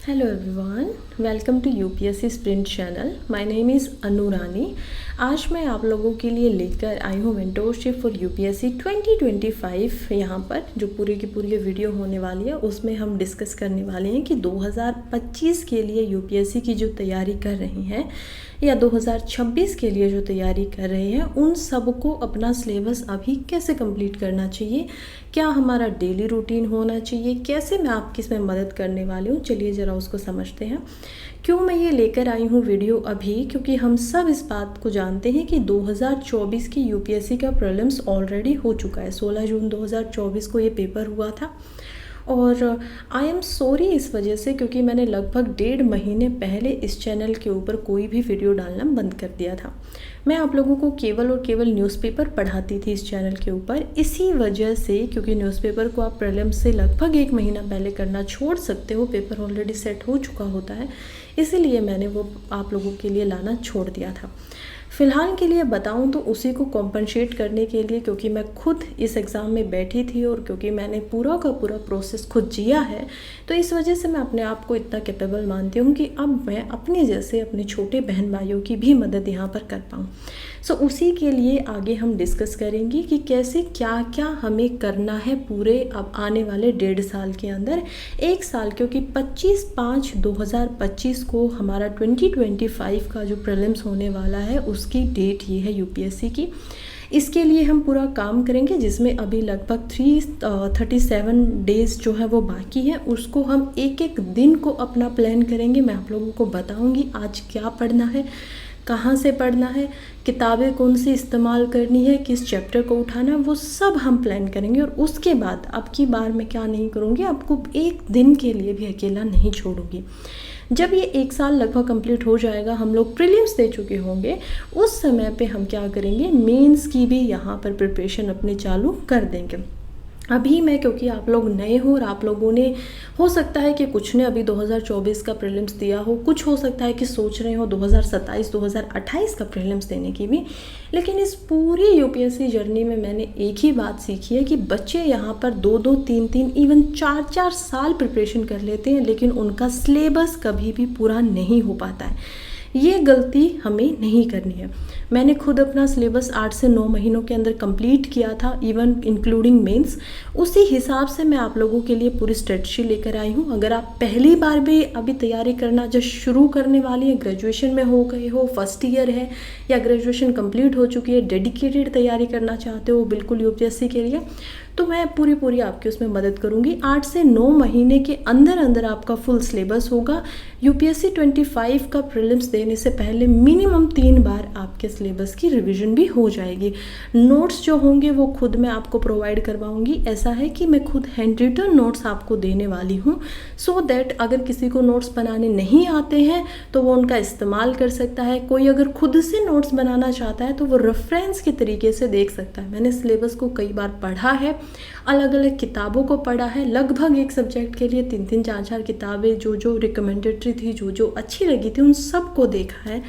Hello everyone, welcome to UPSC sprint channel. My name is Anu Rani. आज मैं आप लोगों के लिए लेकर आई हूँ मेंटोरशिप फॉर यूपीएससी 2025। यहाँ पर जो पूरी की पूरी वीडियो होने वाली है उसमें हम डिस्कस करने वाले हैं कि 2025 के लिए यूपीएससी की जो तैयारी कर रही हैं या 2026 के लिए जो तैयारी कर रहे हैं उन सबको अपना सिलेबस अभी कैसे कंप्लीट करना चाहिए, क्या हमारा डेली रूटीन होना चाहिए, कैसे मैं आपकी इसमें मदद करने वाली हूँ। चलिए ज़रा उसको समझते हैं। क्यों मैं ये लेकर आई हूँ वीडियो अभी, क्योंकि हम सब इस बात को जानते हैं कि 2024 की यूपीएससी का प्रीलिम्स ऑलरेडी हो चुका है। 16 जून 2024 को ये पेपर हुआ था और आई एम सॉरी इस वजह से, क्योंकि मैंने लगभग 1.5 महीने पहले इस चैनल के ऊपर कोई भी वीडियो डालना बंद कर दिया था। मैं आप लोगों को केवल और केवल न्यूज़पेपर पढ़ाती थी इस चैनल के ऊपर। इसी वजह से, क्योंकि न्यूज़पेपर को आप प्रीलिम्स से लगभग 1 महीना पहले करना छोड़ सकते हो, पेपर ऑलरेडी सेट हो चुका होता है, इसीलिए मैंने वो आप लोगों के लिए लाना छोड़ दिया था। फ़िलहाल के लिए बताऊं तो उसी को कॉम्पनसेट करने के लिए, क्योंकि मैं खुद इस एग्ज़ाम में बैठी थी और क्योंकि मैंने पूरा का पूरा प्रोसेस खुद जिया है, तो इस वजह से मैं अपने आप को इतना कैपेबल मानती हूँ कि अब मैं अपने जैसे अपने छोटे बहन भाइयों की भी मदद यहाँ पर कर पाऊँ। सो उसी के लिए आगे हम डिस्कस करेंगे कि कैसे क्या क्या हमें करना है पूरे अब आने वाले 1.5 साल के अंदर। 1 साल, क्योंकि 25/5/2025 को हमारा 2025 का जो प्रीलिम्स होने वाला है उसकी डेट ये है यूपीएससी की। इसके लिए हम पूरा काम करेंगे, जिसमें अभी लगभग 37 डेज़ जो है वो बाकी है। उसको हम एक एक दिन को अपना प्लान करेंगे। मैं आप लोगों को बताऊंगी आज क्या पढ़ना है, कहाँ से पढ़ना है, किताबें कौन सी इस्तेमाल करनी है, किस चैप्टर को उठाना है, वो सब हम प्लान करेंगे। और उसके बाद अब की बार मैं क्या नहीं करूँगी, आपको एक दिन के लिए भी अकेला नहीं छोड़ूंगी। जब ये 1 साल लगभग कंप्लीट हो जाएगा, हम लोग प्रीलिम्स दे चुके होंगे, उस समय पे हम क्या करेंगे, मेंस की भी यहाँ पर प्रिपरेशन अपनी चालू कर देंगे। अभी मैं, क्योंकि आप लोग नए हो और आप लोगों ने, हो सकता है कि कुछ ने अभी 2024 का प्रीलिम्स दिया हो, कुछ हो सकता है कि सोच रहे हो 2027 2028 का प्रीलिम्स देने की भी। लेकिन इस पूरी यूपीएससी जर्नी में मैंने एक ही बात सीखी है कि बच्चे यहाँ पर 2-2 3-3 इवन 4-4 साल प्रिपरेशन कर लेते हैं, लेकिन उनका सिलेबस कभी भी पूरा नहीं हो पाता है। ये गलती हमें नहीं करनी है। मैंने खुद अपना सिलेबस 8 से 9 महीनों के अंदर कंप्लीट किया था, इवन इंक्लूडिंग मेंस। उसी हिसाब से मैं आप लोगों के लिए पूरी स्ट्रेटजी लेकर आई हूँ। अगर आप पहली बार भी अभी तैयारी करना जो शुरू करने वाली है, ग्रेजुएशन में हो गए हो, फर्स्ट ईयर है या ग्रेजुएशन कंप्लीट हो चुकी है, डेडिकेटेड तैयारी करना चाहते हो बिल्कुल यूपीएससी के लिए, तो मैं पूरी आपकी उसमें मदद करूंगी। 8 से 9 महीने के अंदर अंदर आपका फुल सिलेबस होगा। यूपीएससी 25 का प्रीलिम्स देने से पहले मिनिमम 3 बार आपके सिलेबस की रिवीजन भी हो जाएगी। नोट्स जो होंगे वो खुद मैं आपको प्रोवाइड करवाऊंगी। ऐसा है कि मैं खुद हैंड रिटन नोट्स आपको देने वाली हूँ, सो दैट अगर किसी को नोट्स बनाने नहीं आते हैं तो वो उनका इस्तेमाल कर सकता है। कोई अगर खुद से नोट्स बनाना चाहता है तो वो रेफरेंस के तरीके से देख सकता है। मैंने सिलेबस को कई बार पढ़ा है, अलग अलग किताबों को पढ़ा है, लगभग एक सब्जेक्ट के लिए 3-3 4-4 किताबें जो रिकमेंडेटरी थी, जो अच्छी लगी थी, उन सब को देखा है।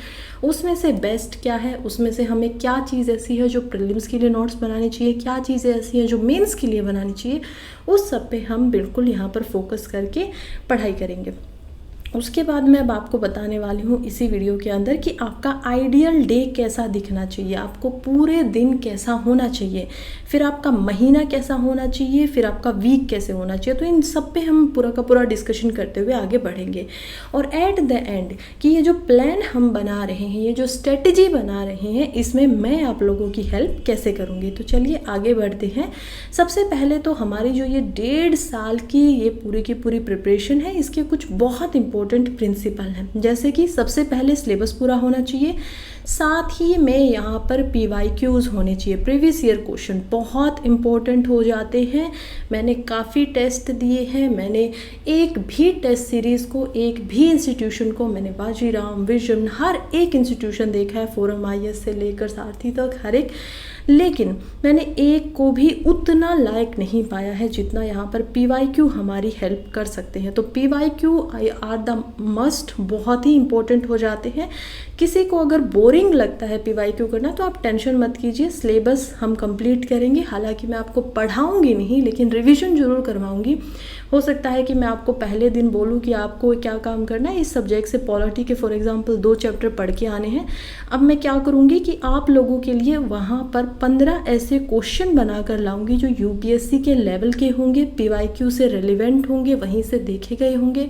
उसमें से बेस्ट क्या है, उसमें से हमें क्या चीज़ ऐसी है जो प्रीलिम्स के लिए नोट्स बनानी चाहिए, क्या चीज़ें ऐसी हैं जो मेंस के लिए बनानी चाहिए, उस सब पे हम बिल्कुल यहाँ पर फोकस करके पढ़ाई करेंगे। उसके बाद मैं अब आपको बताने वाली हूँ इसी वीडियो के अंदर कि आपका आइडियल डे कैसा दिखना चाहिए, आपको पूरे दिन कैसा होना चाहिए, फिर आपका महीना कैसा होना चाहिए, फिर आपका वीक कैसे होना चाहिए। तो इन सब पे हम पूरा का पूरा डिस्कशन करते हुए आगे बढ़ेंगे। और एट द एंड कि ये जो प्लान हम बना रहे हैं, ये जो स्ट्रेटजी बना रहे हैं, इसमें मैं आप लोगों की हेल्प कैसे करूँगी। तो चलिए आगे बढ़ते हैं। सबसे पहले तो हमारी जो ये 1.5 साल की ये पूरी की पूरी प्रिपरेशन है, इसके कुछ बहुत इंपॉर्टेंट प्रिंसिपल हैं। जैसे कि सबसे पहले सिलेबस पूरा होना चाहिए, साथ ही में यहाँ पर PYQs होने चाहिए, प्रीवियस ईयर क्वेश्चन बहुत इंपॉर्टेंट हो जाते हैं। मैंने काफ़ी टेस्ट दिए हैं, मैंने एक भी टेस्ट सीरीज़ को, एक भी इंस्टीट्यूशन को, मैंने बाजीराम, विजन, हर एक इंस्टीट्यूशन देखा है, फोरम IS से लेकर सारथी तक हर एक, लेकिन मैंने एक को भी उतना लायक नहीं पाया है जितना यहाँ पर PYQ हमारी हेल्प कर सकते हैं। तो PYQ आर द मस्ट, बहुत ही इंपॉर्टेंट हो जाते हैं। किसी को अगर बोरिंग बोरिंग लगता है पीवाईक्यू करना तो आप टेंशन मत कीजिए, सिलेबस हम कंप्लीट करेंगे। हालांकि मैं आपको पढ़ाऊंगी नहीं लेकिन रिवीजन जरूर करवाऊंगी। हो सकता है कि मैं आपको पहले दिन बोलूं कि आपको क्या काम करना है, इस सब्जेक्ट से पॉलिटी के फॉर एग्जांपल 2 चैप्टर पढ़ के आने हैं। अब मैं क्या करूंगी कि आप लोगों के लिए वहाँ पर 15 ऐसे क्वेश्चन बनाकर लाऊंगी जो यूपीएससी के लेवल के होंगे, पीवाईक्यू से रिलेवेंट होंगे, वहीं से देखे गए होंगे।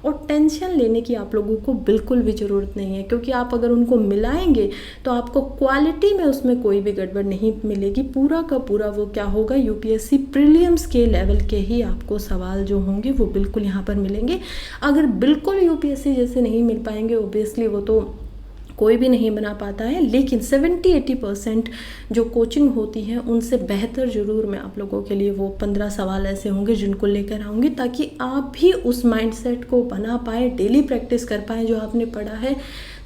और टेंशन लेने की आप लोगों को बिल्कुल भी ज़रूरत नहीं है, क्योंकि आप अगर उनको मिलाएंगे तो आपको क्वालिटी में उसमें कोई भी गड़बड़ नहीं मिलेगी। पूरा का पूरा वो क्या होगा, यूपीएससी प्रीलिम्स के लेवल के ही आपको सवाल जो होंगे वो बिल्कुल यहाँ पर मिलेंगे। अगर बिल्कुल यूपीएससी जैसे नहीं मिल पाएंगे, ओबियसली वो तो कोई भी नहीं बना पाता है, लेकिन 70-80% जो कोचिंग होती है उनसे बेहतर ज़रूर मैं आप लोगों के लिए वो 15 सवाल ऐसे होंगे जिनको लेकर आऊँगी, ताकि आप भी उस माइंडसेट को बना पाए, डेली प्रैक्टिस कर पाए जो आपने पढ़ा है,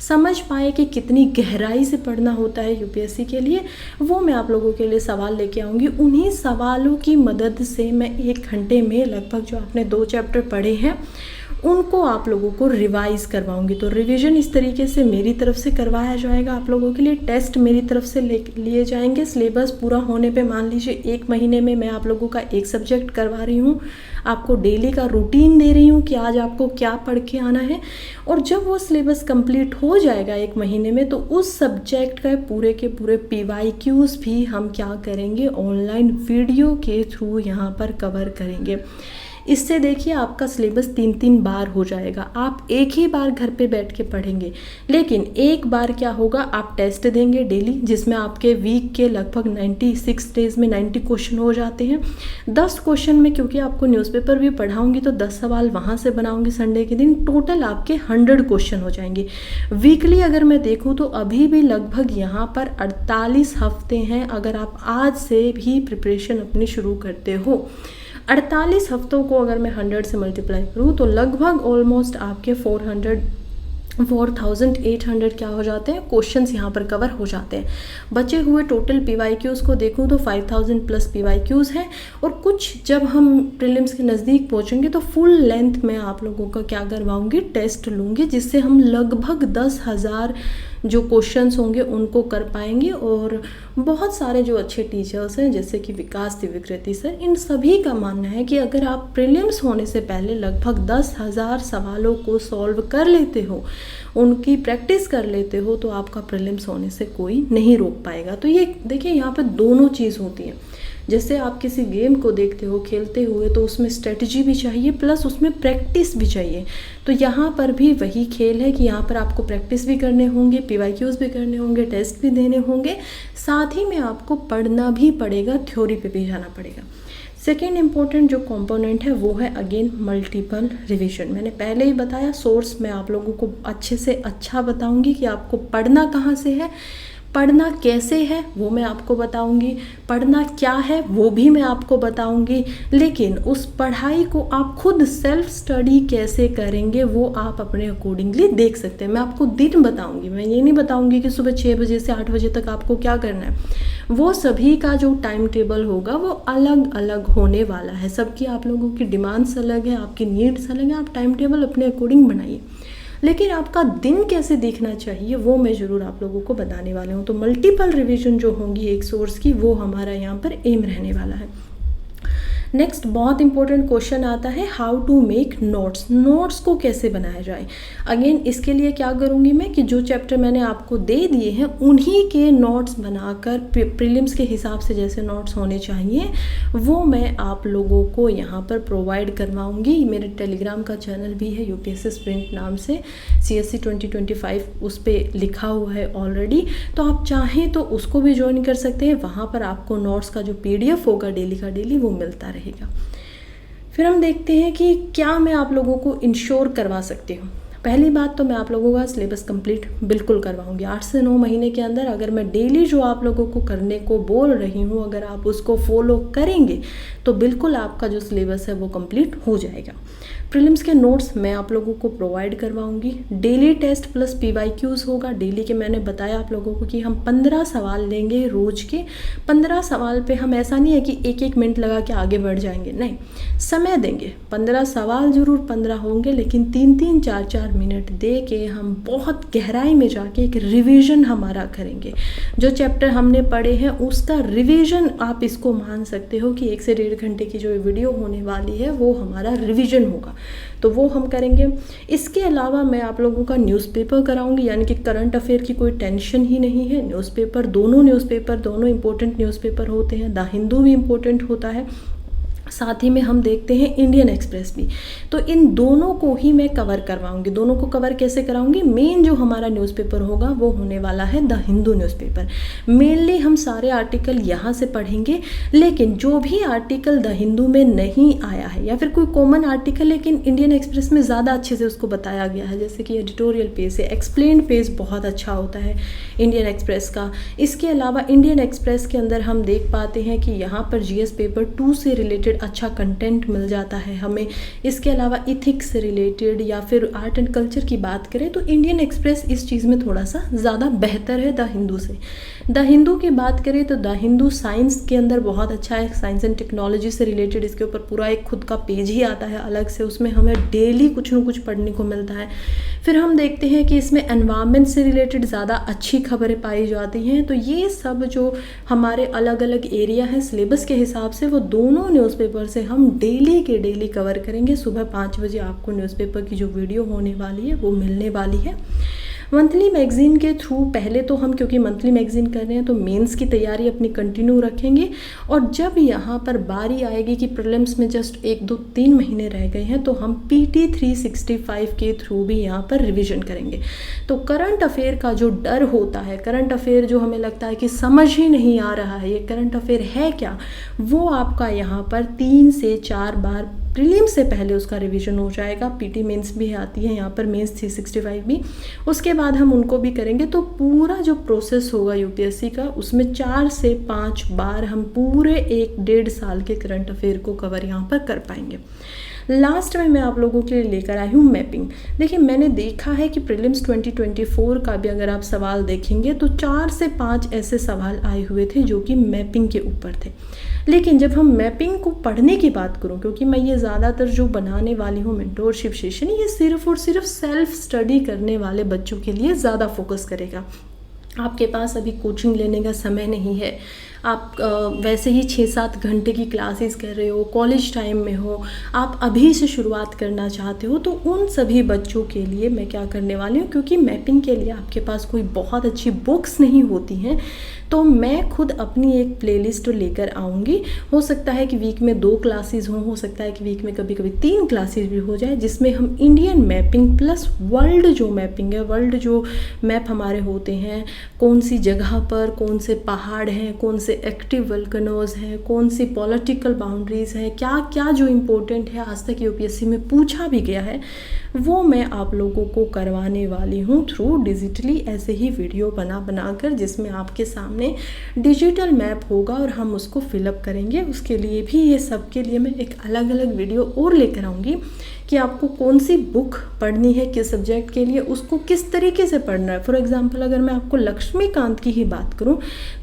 समझ पाए कि कितनी गहराई से पढ़ना होता है यूपीएससी के लिए। वो मैं आप लोगों के लिए सवाल लेके आऊँगी। उन्हीं सवालों की मदद से मैं 1 घंटे में लगभग जो आपने 2 चैप्टर पढ़े हैं उनको आप लोगों को रिवाइज करवाऊंगी। तो रिवीजन इस तरीके से मेरी तरफ से करवाया जाएगा आप लोगों के लिए, टेस्ट मेरी तरफ से लिए जाएंगे। सिलेबस पूरा होने पे मान लीजिए 1 महीने में मैं आप लोगों का 1 सब्जेक्ट करवा रही हूँ, आपको डेली का रूटीन दे रही हूँ कि आज आपको क्या पढ़ के आना है। और जब वो सिलेबस कंप्लीट हो जाएगा 1 महीने में, तो उस सब्जेक्ट का पूरे के पूरे पीवाईक्यूज़ भी हम क्या करेंगे, ऑनलाइन वीडियो के थ्रू यहाँ पर कवर करेंगे। इससे देखिए आपका सिलेबस 3-3 बार हो जाएगा। आप एक ही बार घर पे बैठ के पढ़ेंगे, लेकिन एक बार क्या होगा, आप टेस्ट देंगे डेली, जिसमें आपके वीक के लगभग 96 डेज में 90 क्वेश्चन हो जाते हैं। 10 क्वेश्चन में क्योंकि आपको न्यूज़पेपर भी पढ़ाऊंगी तो 10 सवाल वहाँ से बनाऊंगी संडे के दिन, टोटल आपके 100 क्वेश्चन हो जाएंगे। वीकली अगर मैं देखूँ तो अभी भी लगभग यहाँ पर 48 हफ्ते हैं। अगर आप आज से भी प्रिपरेशन अपनी शुरू करते हो, 48 हफ्तों को अगर मैं 100 से मल्टीप्लाई करूँ तो लगभग ऑलमोस्ट आपके 4800 क्या हो जाते हैं, क्वेश्चंस यहाँ पर कवर हो जाते हैं। बचे हुए टोटल पीवाईक्यूज़ को देखूँ तो 5000 प्लस पीवाईक्यूज़ हैं। और कुछ जब हम प्रीलिम्स के नज़दीक पहुँचेंगे तो फुल लेंथ में आप लोगों का क्या करवाऊँगी, टेस्ट लूँगी, जिससे हम लगभग 10,000 जो क्वेश्चंस होंगे उनको कर पाएंगे। और बहुत सारे जो अच्छे टीचर्स हैं जैसे कि विकास त्रिविक्रती सर, इन सभी का मानना है कि अगर आप प्रीलिम्स होने से पहले लगभग 10,000 सवालों को सॉल्व कर लेते हो, उनकी प्रैक्टिस कर लेते हो, तो आपका प्रीलिम्स होने से कोई नहीं रोक पाएगा। तो ये देखिए यहाँ पे दोनों चीज़ होती है। जैसे आप किसी गेम को देखते हो खेलते हुए तो उसमें स्ट्रेटजी भी चाहिए प्लस उसमें प्रैक्टिस भी चाहिए। तो यहाँ पर भी वही खेल है कि यहाँ पर आपको प्रैक्टिस भी करने होंगे, पीवाईक्यूज़ भी करने होंगे, टेस्ट भी देने होंगे, साथ ही में आपको पढ़ना भी पड़ेगा, थ्योरी पे भी जाना पड़ेगा। सेकेंड इम्पोर्टेंट जो कंपोनेंट है वो है अगेन मल्टीपल रिवीजन। मैंने पहले ही बताया, सोर्स मैं आप लोगों को अच्छे से अच्छा बताऊंगी कि आपको पढ़ना कहाँ से है, पढ़ना कैसे है वो मैं आपको बताऊंगी, पढ़ना क्या है वो भी मैं आपको बताऊंगी, लेकिन उस पढ़ाई को आप खुद सेल्फ स्टडी कैसे करेंगे वो आप अपने अकॉर्डिंगली देख सकते हैं। मैं आपको दिन बताऊंगी, मैं ये नहीं बताऊंगी कि सुबह 6 बजे से 8 बजे तक आपको क्या करना है। वो सभी का जो टाइम टेबल होगा वो अलग अलग होने वाला है। सबकी आप लोगों की डिमांड्स अलग है, आपकी नीड्स अलग है, आप टाइम टेबल अपने अकॉर्डिंग बनाइए। लेकिन आपका दिन कैसे देखना चाहिए वो मैं ज़रूर आप लोगों को बताने वाले हूँ। तो मल्टीपल रिवीजन जो होंगी एक सोर्स की, वो हमारा यहाँ पर एम रहने वाला है। नेक्स्ट बहुत इंपॉर्टेंट क्वेश्चन आता है, how to make notes. Notes को कैसे बनाया जाए। अगेन इसके लिए क्या करूँगी मैं कि जो चैप्टर मैंने आपको दे दिए हैं उन्हीं के नोट्स बनाकर प्रीलिम्स के हिसाब से जैसे नोट्स होने चाहिए वो मैं आप लोगों को यहाँ पर प्रोवाइड करवाऊँगी। मेरे टेलीग्राम का चैनल भी है यूपीएससी स्प्रिंट नाम से, CSC 2025 उस पर लिखा हुआ है ऑलरेडी, तो आप चाहें तो उसको भी ज्वाइन कर सकते हैं। वहाँ पर आपको नोट्स का जो PDF होगा डेली का डेली वो मिलता रहेगा। फिर हम देखते हैं कि क्या मैं आप लोगों को इंश्योर करवा सकती हूँ। पहली बात तो मैं आप लोगों का सिलेबस कंप्लीट बिल्कुल करवाऊंगी 8 से 9 महीने के अंदर। अगर मैं डेली जो आप लोगों को करने को बोल रही हूँ अगर आप उसको फॉलो करेंगे तो बिल्कुल आपका जो सिलेबस है वो कंप्लीट हो जाएगा। प्रीलिम्स के नोट्स मैं आप लोगों को प्रोवाइड करवाऊंगी। डेली टेस्ट प्लस PYQs होगा। डेली के मैंने बताया आप लोगों को कि हम 15 सवाल लेंगे रोज के। 15 सवाल पे हम ऐसा नहीं है कि एक एक मिनट लगा के आगे बढ़ जाएंगे, नहीं, समय देंगे। 15 सवाल जरूर 15 होंगे, लेकिन 3-3 4-4 मिनट दे के हम बहुत गहराई में जाके एक रिवीजन हमारा करेंगे। जो चैप्टर हमने पढ़े हैं उसका रिवीजन आप इसको मान सकते हो कि 1 से 1.5 घंटे की जो वीडियो होने वाली है वो हमारा रिवीजन होगा, तो वो हम करेंगे। इसके अलावा मैं आप लोगों का न्यूज़पेपर कराऊंगी, यानी कि करंट अफेयर की कोई टेंशन ही नहीं है। न्यूज़पेपर दोनों इंपॉर्टेंट न्यूज़पेपर होते हैं। द हिंदू भी इम्पोर्टेंट होता है, साथ ही में हम देखते हैं इंडियन एक्सप्रेस भी। तो इन दोनों को ही मैं कवर करवाऊंगी। दोनों को कवर कैसे कराऊंगी? मेन जो हमारा न्यूज़पेपर होगा वो होने वाला है द हिंदू न्यूज़पेपर। मेनली हम सारे आर्टिकल यहाँ से पढ़ेंगे, लेकिन जो भी आर्टिकल द हिंदू में नहीं आया है या फिर कोई कॉमन आर्टिकल लेकिन इंडियन एक्सप्रेस में ज़्यादा अच्छे से उसको बताया गया है, जैसे कि एडिटोरियल पेज है, एक्सप्लेन पेज बहुत अच्छा होता है इंडियन एक्सप्रेस का। इसके अलावा इंडियन एक्सप्रेस के अंदर हम देख पाते हैं कि यहाँ पर GS पेपर 2 से रिलेटेड अच्छा कंटेंट मिल जाता है हमें। इसके अलावा इथिक्स से रिलेटेड या फिर आर्ट एंड कल्चर की बात करें तो इंडियन एक्सप्रेस इस चीज़ में थोड़ा सा ज़्यादा बेहतर है द हिंदू से। द हिंदू की बात करें तो द हिंदू साइंस के अंदर बहुत अच्छा है, साइंस एंड टेक्नोलॉजी से रिलेटेड इसके ऊपर पूरा एक खुद का पेज ही आता है अलग से, उसमें हमें डेली कुछ न कुछ पढ़ने को मिलता है। फिर हम देखते हैं कि इसमें एनवायरनमेंट से रिलेटेड ज़्यादा अच्छी खबरें पाई जाती हैं। तो ये सब जो हमारे अलग अलग एरिया है सिलेबस के हिसाब से, वो दोनों न्यूज़पेपर से हम डेली के डेली कवर करेंगे। सुबह 5 बजे आपको न्यूज़पेपर की जो वीडियो होने वाली है वो मिलने वाली है। मंथली मैगज़ीन के थ्रू पहले तो हम, क्योंकि मंथली मैगज़ीन कर रहे हैं तो मेंस की तैयारी अपनी कंटिन्यू रखेंगे, और जब यहाँ पर बारी आएगी कि प्रीलिम्स में जस्ट 1-2-3 महीने रह गए हैं तो हम PT 365 के थ्रू भी यहाँ पर रिवीजन करेंगे। तो करंट अफेयर का जो डर होता है, करंट अफेयर जो हमें लगता है कि समझ ही नहीं आ रहा है ये करंट अफेयर है क्या, वो आपका यहाँ पर 3 से 4 बार प्रीलिम्स से पहले उसका रिवीजन हो जाएगा। PT मेंस भी आती है यहाँ पर, मेंस 365 भी, उसके बाद हम उनको भी करेंगे। तो पूरा जो प्रोसेस होगा UPSC का, उसमें 4 से 5 बार हम पूरे 1-1.5 साल के करंट अफेयर को कवर यहाँ पर कर पाएंगे। लास्ट में मैं आप लोगों के लिए लेकर आई हूँ मैपिंग। देखिए, मैंने देखा है कि प्रीलिम्स 2024 का भी अगर आप सवाल देखेंगे तो 4 से 5 ऐसे सवाल आए हुए थे जो कि मैपिंग के ऊपर थे। लेकिन जब हम मैपिंग को पढ़ने की बात करूं, क्योंकि मैं ये ज़्यादातर जो बनाने वाली हूँ मेंटोरशिप सेशन, ये सिर्फ और सिर्फ सेल्फ स्टडी करने वाले बच्चों के लिए ज़्यादा फोकस करेगा। आपके पास अभी कोचिंग लेने का समय नहीं है, आप वैसे ही 6-7 घंटे की क्लासेस कर रहे हो, कॉलेज टाइम में हो, आप अभी से शुरुआत करना चाहते हो, तो उन सभी बच्चों के लिए मैं क्या करने वाली हूँ, क्योंकि मैपिंग के लिए आपके पास कोई बहुत अच्छी बुक्स नहीं होती हैं, तो मैं खुद अपनी एक प्लेलिस्ट लेकर आऊँगी। हो सकता है कि वीक में 2 क्लासेस हो सकता है कि वीक में कभी कभी 3 क्लासेस भी हो जाए, जिसमें हम इंडियन मैपिंग प्लस वर्ल्ड जो मैपिंग है, वर्ल्ड जो मैप हमारे होते हैं, कौन सी जगह पर कौन से पहाड़ हैं, कौन से एक्टिव वल्कनोज हैं, कौन सी पॉलिटिकल बाउंड्रीज़ हैं, क्या क्या जो इम्पोर्टेंट है आज तक UPSC में पूछा भी गया है, वो मैं आप लोगों को करवाने वाली हूँ थ्रू डिजिटली, ऐसे ही वीडियो बना कर, जिसमें आपके सामने डिजिटल मैप होगा और हम उसको फिलअप करेंगे। उसके लिए भी, ये सब के लिए मैं एक अलग अलग वीडियो और लेकर आऊँगी कि आपको कौन सी बुक पढ़नी है, किस सब्जेक्ट के लिए, उसको किस तरीके से पढ़ना है। फॉर एग्जांपल, अगर मैं आपको लक्ष्मीकांत की ही बात करूं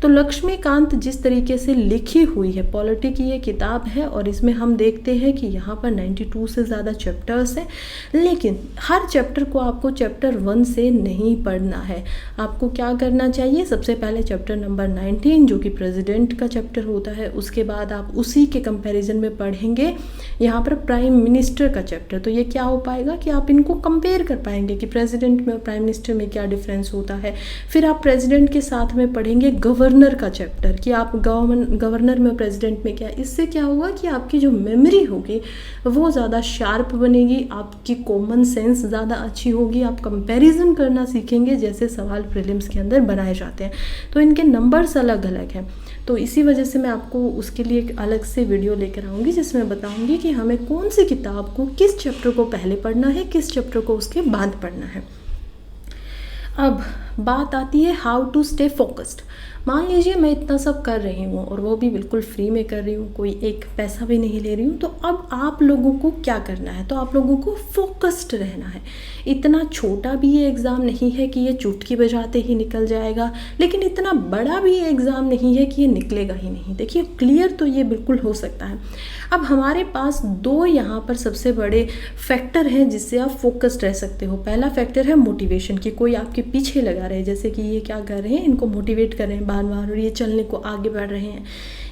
तो लक्ष्मीकांत जिस तरीके से लिखी हुई है, पॉलिटी की ये किताब है, और इसमें हम देखते हैं कि यहाँ पर 92 से ज़्यादा चैप्टर्स हैं, लेकिन हर चैप्टर को आपको चैप्टर 1 से नहीं पढ़ना है। आपको क्या करना चाहिए, सबसे पहले चैप्टर नंबर 19 जो कि प्रेसिडेंट का चैप्टर होता है, उसके बाद आप उसी के कंपैरिजन में पढ़ेंगे यहाँ पर प्राइम मिनिस्टर का चैप्टर। तो ये क्या हो पाएगा कि आप इनको कंपेयर कर पाएंगे कि प्रेसिडेंट में और प्राइम मिनिस्टर में क्या डिफरेंस होता है। फिर आप प्रेसिडेंट के साथ में पढ़ेंगे गवर्नर का चैप्टर कि आप गवर्नर में और प्रेसिडेंट में क्या। इससे क्या होगा कि आपकी जो मेमोरी होगी वो ज़्यादा शार्प बनेगी, आपकी कॉमन सेंस ज़्यादा अच्छी होगी, आप कंपैरिजन करना सीखेंगे जैसे सवाल प्रीलिम्स के अंदर बनाए जाते हैं। तो इनके नंबर्स अलग अलग हैं, तो इसी वजह से मैं आपको उसके लिए एक अलग से वीडियो लेकर आऊँगी जिसमें बताऊँगी कि हमें कौन सी किताब को, किस चैप्टर को पहले पढ़ना है, किस चैप्टर को उसके बाद पढ़ना है। अब बात आती है हाउ टू स्टे फोकस्ड। मान लीजिए मैं इतना सब कर रही हूँ और वो भी बिल्कुल फ्री में कर रही हूँ, कोई एक पैसा भी नहीं ले रही हूँ, तो अब आप लोगों को क्या करना है, तो आप लोगों को फोकस्ड रहना है। इतना छोटा भी ये एग्ज़ाम नहीं है कि ये चुटकी बजाते ही निकल जाएगा, लेकिन इतना बड़ा भी ये एग्ज़ाम नहीं है कि ये निकलेगा ही नहीं। देखिए क्लियर तो ये बिल्कुल हो सकता है। अब हमारे पास दो यहाँ पर सबसे बड़े फैक्टर हैं जिससे आप फोकस्ड रह सकते हो। पहला फैक्टर है मोटिवेशन, कि कोई आपके पीछे लगा रहे, जैसे कि ये क्या कर रहे हैं, इनको मोटिवेट कर रहे हैं बार बार और ये चलने को आगे बढ़ रहे हैं।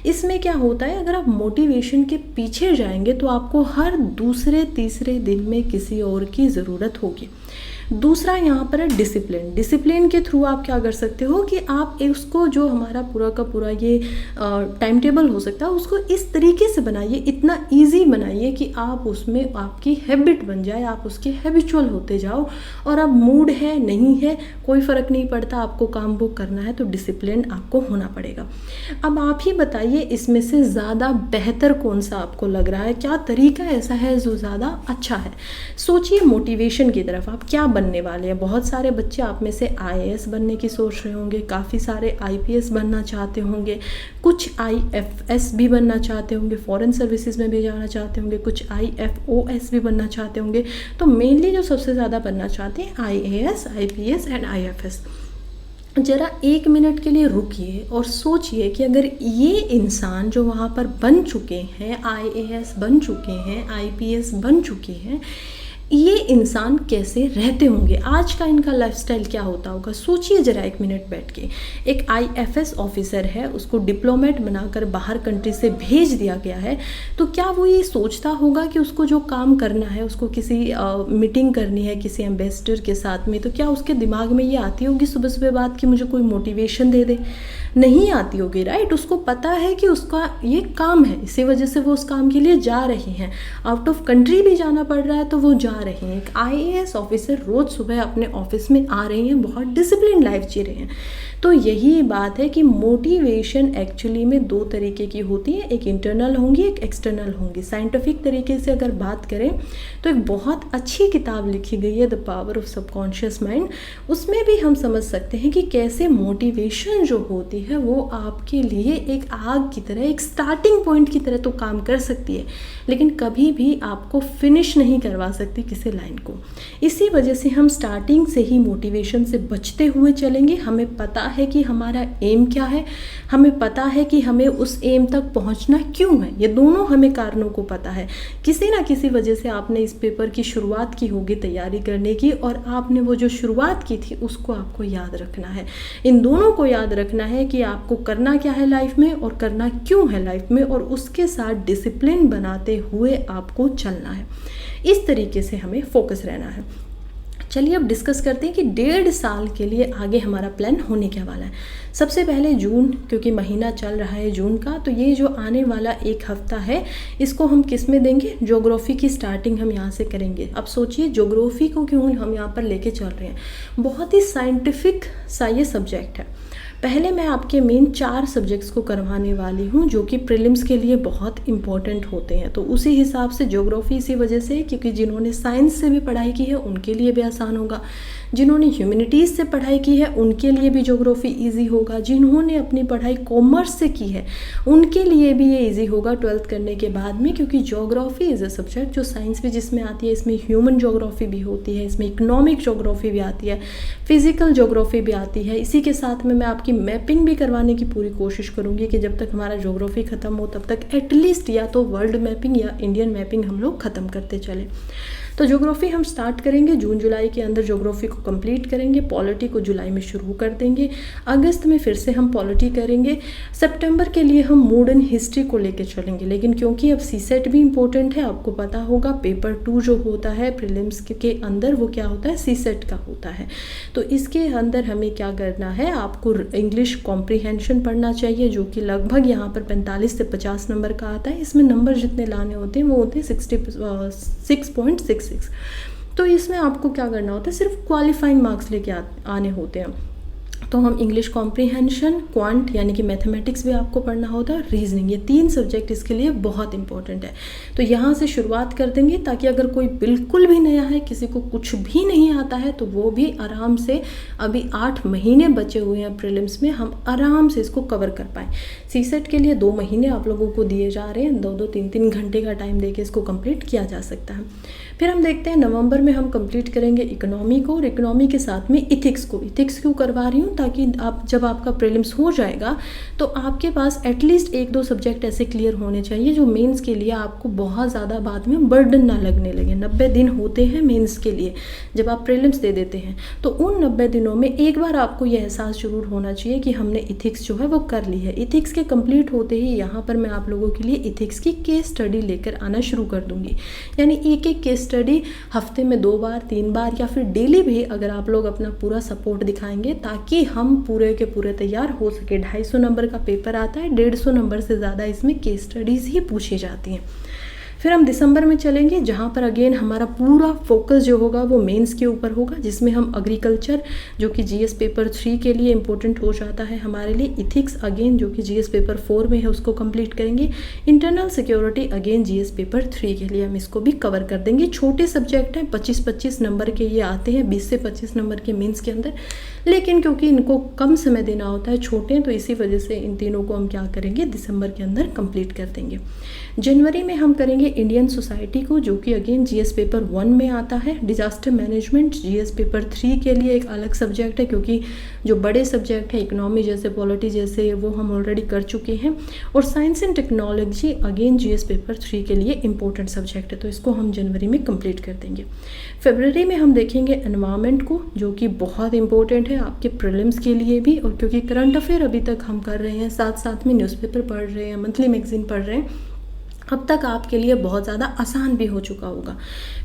इसमें क्या होता है, अगर आप मोटिवेशन के पीछे जाएंगे तो आपको हर दूसरे तीसरे दिन में किसी और की ज़रूरत होगी। दूसरा यहाँ पर है डिसिप्लिन। डिसिप्लिन के थ्रू आप क्या कर सकते हो कि आप उसको, जो हमारा पूरा का पूरा ये टाइम टेबल हो सकता है, उसको इस तरीके से बनाइए, इतना इजी बनाइए कि आप उसमें आपकी हैबिट बन जाए, आप उसके हैबिचुअल होते जाओ। और अब मूड है नहीं है कोई फ़र्क नहीं पड़ता, आपको काम वो करना है तो डिसिप्लिन आपको होना पड़ेगा। अब आप ही बताइए इसमें से ज़्यादा बेहतर कौन सा आपको लग रहा है, क्या तरीका ऐसा है जो ज़्यादा अच्छा है। सोचिए मोटिवेशन की तरफ आप क्या बनने वाले हैं। बहुत सारे बच्चे आप में से IAS बनने की सोच रहे होंगे, काफ़ी सारे IPS बनना चाहते होंगे, कुछ IFS भी बनना चाहते होंगे, फॉरेन सर्विसेज में भी जाना चाहते होंगे, कुछ IFOS भी बनना चाहते होंगे। तो मेनली जो सबसे ज़्यादा बनना चाहते हैं IAS, IPS एंड IFS। ज़रा 1 मिनट के लिए रुकिए और सोचिए कि अगर ये इंसान जो वहाँ पर बन चुके हैं, IAS बन चुके हैं, IPS बन चुके हैं, ये इंसान कैसे रहते होंगे, आज का इनका लाइफस्टाइल क्या होता होगा। सोचिए ज़रा 1 मिनट बैठ के। एक IFS ऑफिसर है, उसको डिप्लोमेट बनाकर बाहर कंट्री से भेज दिया गया है, तो क्या वो ये सोचता होगा कि उसको जो काम करना है, उसको किसी मीटिंग करनी है किसी एम्बेसडर के साथ में, तो क्या उसके दिमाग में ये आती होगी सुबह सुबह बात कि मुझे कोई मोटिवेशन दे दे? नहीं आती होगी, राइट। उसको पता है कि उसका ये काम है, इसी वजह से वो उस काम के लिए जा रहे हैं। आउट ऑफ कंट्री भी जाना पड़ रहा है तो वो जा रहे हैं। एक IAS ऑफिसर रोज़ सुबह अपने ऑफिस में आ रहे हैं, बहुत डिसिप्लिन लाइफ जी रहे हैं। तो यही बात है कि मोटिवेशन एक्चुअली में 2 तरीके की होती है, एक इंटरनल होंगी, एक एक्सटर्नल होंगी। साइंटिफिक तरीके से अगर बात करें तो एक बहुत अच्छी किताब लिखी गई है, the power of subconscious mind. उसमें भी हम समझ सकते हैं कि कैसे मोटिवेशन जो होती है वो आपके लिए एक आग की तरह, एक स्टार्टिंग पॉइंट की तरह तो काम कर सकती है, लेकिन कभी भी आपको फिनिश नहीं करवा सकती किसी लाइन को। इसी वजह से हम स्टार्टिंग से ही मोटिवेशन से बचते हुए चलेंगे। हमें पता है कि हमारा एम क्या है, हमें पता है कि हमें उस एम तक पहुंचना क्यों है, ये दोनों हमें कारणों को पता है। किसी ना किसी वजह से आपने इस पेपर की शुरुआत की होगी तैयारी करने की, और आपने वो जो शुरुआत की थी उसको आपको याद रखना है। इन दोनों को याद रखना है कि आपको करना क्या है लाइफ में और करना क्यों है लाइफ में, और उसके साथ डिसिप्लिन बनाते हुए आपको चलना है। इस तरीके से हमें फोकस रहना है। चलिए अब डिस्कस करते हैं कि 1.5 साल के लिए आगे हमारा प्लान होने क्या वाला है। सबसे पहले जून, क्योंकि महीना चल रहा है जून का, तो ये जो आने वाला 1 हफ्ता है इसको हम किस में देंगे, ज्योग्राफी की स्टार्टिंग हम यहाँ से करेंगे। अब सोचिए ज्योग्राफी को क्यों हम यहाँ पर लेके चल रहे हैं, बहुत ही साइंटिफिक सा ये सब्जेक्ट है। पहले मैं आपके मेन 4 सब्जेक्ट्स को करवाने वाली हूँ जो कि प्रीलिम्स के लिए बहुत इंपॉर्टेंट होते हैं। तो उसी हिसाब से ज्योग्राफी इसी वजह से, क्योंकि जिन्होंने साइंस से भी पढ़ाई की है उनके लिए भी आसान होगा, जिन्होंने ह्यूमैनिटीज़ से पढ़ाई की है उनके लिए भी ज्योग्राफी इजी होगा, जिन्होंने अपनी पढ़ाई कॉमर्स से की है उनके लिए भी ये इजी होगा 12th करने के बाद में, क्योंकि ज्योग्राफी इज़ अ सब्जेक्ट जो साइंस भी जिसमें आती है, इसमें ह्यूमन ज्योग्राफी भी होती है, इसमें इकोनॉमिक ज्योग्राफी भी आती है, फिजिकल ज्योग्राफी भी आती है। इसी के साथ में मैं आपकी मैपिंग भी करवाने की पूरी कोशिश करूँगी कि जब तक हमारा ज्योग्राफी ख़त्म हो तब तक एटलीस्ट या तो वर्ल्ड मैपिंग या इंडियन मैपिंग हम लोग ख़त्म करते चले। तो ज्योग्राफी हम स्टार्ट करेंगे जून जुलाई के अंदर, ज्योग्राफी को कंप्लीट करेंगे। पॉलिटी को जुलाई में शुरू कर देंगे, अगस्त में फिर से हम पॉलिटी करेंगे, सितंबर के लिए हम मॉडर्न हिस्ट्री को लेके चलेंगे। लेकिन क्योंकि अब सीसेट भी इम्पोर्टेंट है, आपको पता होगा पेपर 2 जो होता है प्रीलिम्स के अंदर वो क्या होता है, सीसेट का होता है। तो इसके अंदर हमें क्या करना है, आपको इंग्लिश कॉम्प्रीहेंशन पढ़ना चाहिए जो कि लगभग यहाँ पर 45 से 50 नंबर का आता है। इसमें नंबर जितने लाने होते हैं वो होते हैं 66.66। तो इसमें आपको क्या करना होता है, सिर्फ क्वालिफाइंग मार्क्स लेके आने होते हैं। तो हम इंग्लिश कॉम्प्रीहेंशन, क्वांट यानी कि मैथमेटिक्स भी आपको पढ़ना होता है, रीजनिंग, ये 3 सब्जेक्ट इसके लिए बहुत इंपॉर्टेंट है। तो यहाँ से शुरुआत कर देंगे ताकि अगर कोई बिल्कुल भी नया है, किसी को कुछ भी नहीं आता है, तो वो भी आराम से, अभी 8 महीने बचे हुए हैं प्रीलिम्स में, हम आराम से इसको कवर कर पाएँ। सीसेट के लिए 2 महीने आप लोगों को दिए जा रहे हैं, 2-2, 3-3 घंटे का टाइम देके इसको कंप्लीट किया जा सकता है। फिर हम देखते हैं नवंबर में हम कंप्लीट करेंगे इकोनॉमी को, और इकोनॉमी के साथ में इथिक्स को। इथिक्स क्यों करवा रही हूँ, ताकि आप जब आपका प्रीलिम्स हो जाएगा तो आपके पास एटलीस्ट 1-2 सब्जेक्ट ऐसे क्लियर होने चाहिए जो मेंस के लिए आपको बहुत ज़्यादा बाद में बर्डन ना लगने लगे। 90 दिन होते हैं मेंस के लिए जब आप प्रीलिम्स दे देते हैं, तो उन 90 दिनों में एक बार आपको यह एहसास जरूर होना चाहिए कि हमने इथिक्स जो है वो कर ली है। इथिक्स के कंप्लीट होते ही यहाँ पर मैं आप लोगों के लिए इथिक्स की केस स्टडी लेकर आना शुरू कर दूँगी, यानी एक केस स्टडी हफ्ते में 2 बार 3 बार या फिर डेली भी, अगर आप लोग अपना पूरा सपोर्ट दिखाएंगे, ताकि हम पूरे के पूरे तैयार हो सके। 250 नंबर का पेपर आता है, 150 नंबर से ज़्यादा इसमें केस स्टडीज़ ही पूछी जाती हैं। फिर हम दिसंबर में चलेंगे, जहाँ पर अगेन हमारा पूरा फोकस जो होगा वो मेंस के ऊपर होगा, जिसमें हम एग्रीकल्चर जो कि जीएस पेपर 3 के लिए इंपॉर्टेंट हो जाता है हमारे लिए, इथिक्स अगेन जो कि जीएस पेपर 4 में है उसको कंप्लीट करेंगे, internal security again GS paper 3 के लिए हम इसको भी कवर कर देंगे। छोटे सब्जेक्ट हैं, 25-25 नंबर के ये आते हैं, 20 से 25 नंबर के मेंस के अंदर, लेकिन क्योंकि इनको कम समय देना होता है, छोटे हैं, तो इसी वजह से इन तीनों को हम क्या करेंगे, दिसंबर के अंदर कंप्लीट कर देंगे। जनवरी में हम करेंगे इंडियन सोसाइटी को, जो कि अगेन जीएस पेपर 1 में आता है। डिजास्टर मैनेजमेंट जीएस पेपर 3 के लिए एक अलग सब्जेक्ट है, क्योंकि जो बड़े सब्जेक्ट है इकोनॉमी जैसे, पॉलिटी जैसे, वो हम ऑलरेडी कर चुके हैं। और science and technology again GS paper 3 के लिए इंपॉर्टेंट सब्जेक्ट है, तो इसको हम जनवरी में कंप्लीट कर देंगे। फरवरी में हम देखेंगे एनवायरनमेंट को, जो कि बहुत इंपॉर्टेंट है आपके प्रीलिम्स के लिए भी, और क्योंकि करंट अफेयर अभी तक हम कर रहे हैं, साथ साथ में न्यूज़पेपर पढ़ रहे हैं, मंथली मैगजीन पढ़ रहे हैं, अब तक आपके लिए बहुत ज़्यादा आसान भी हो चुका होगा।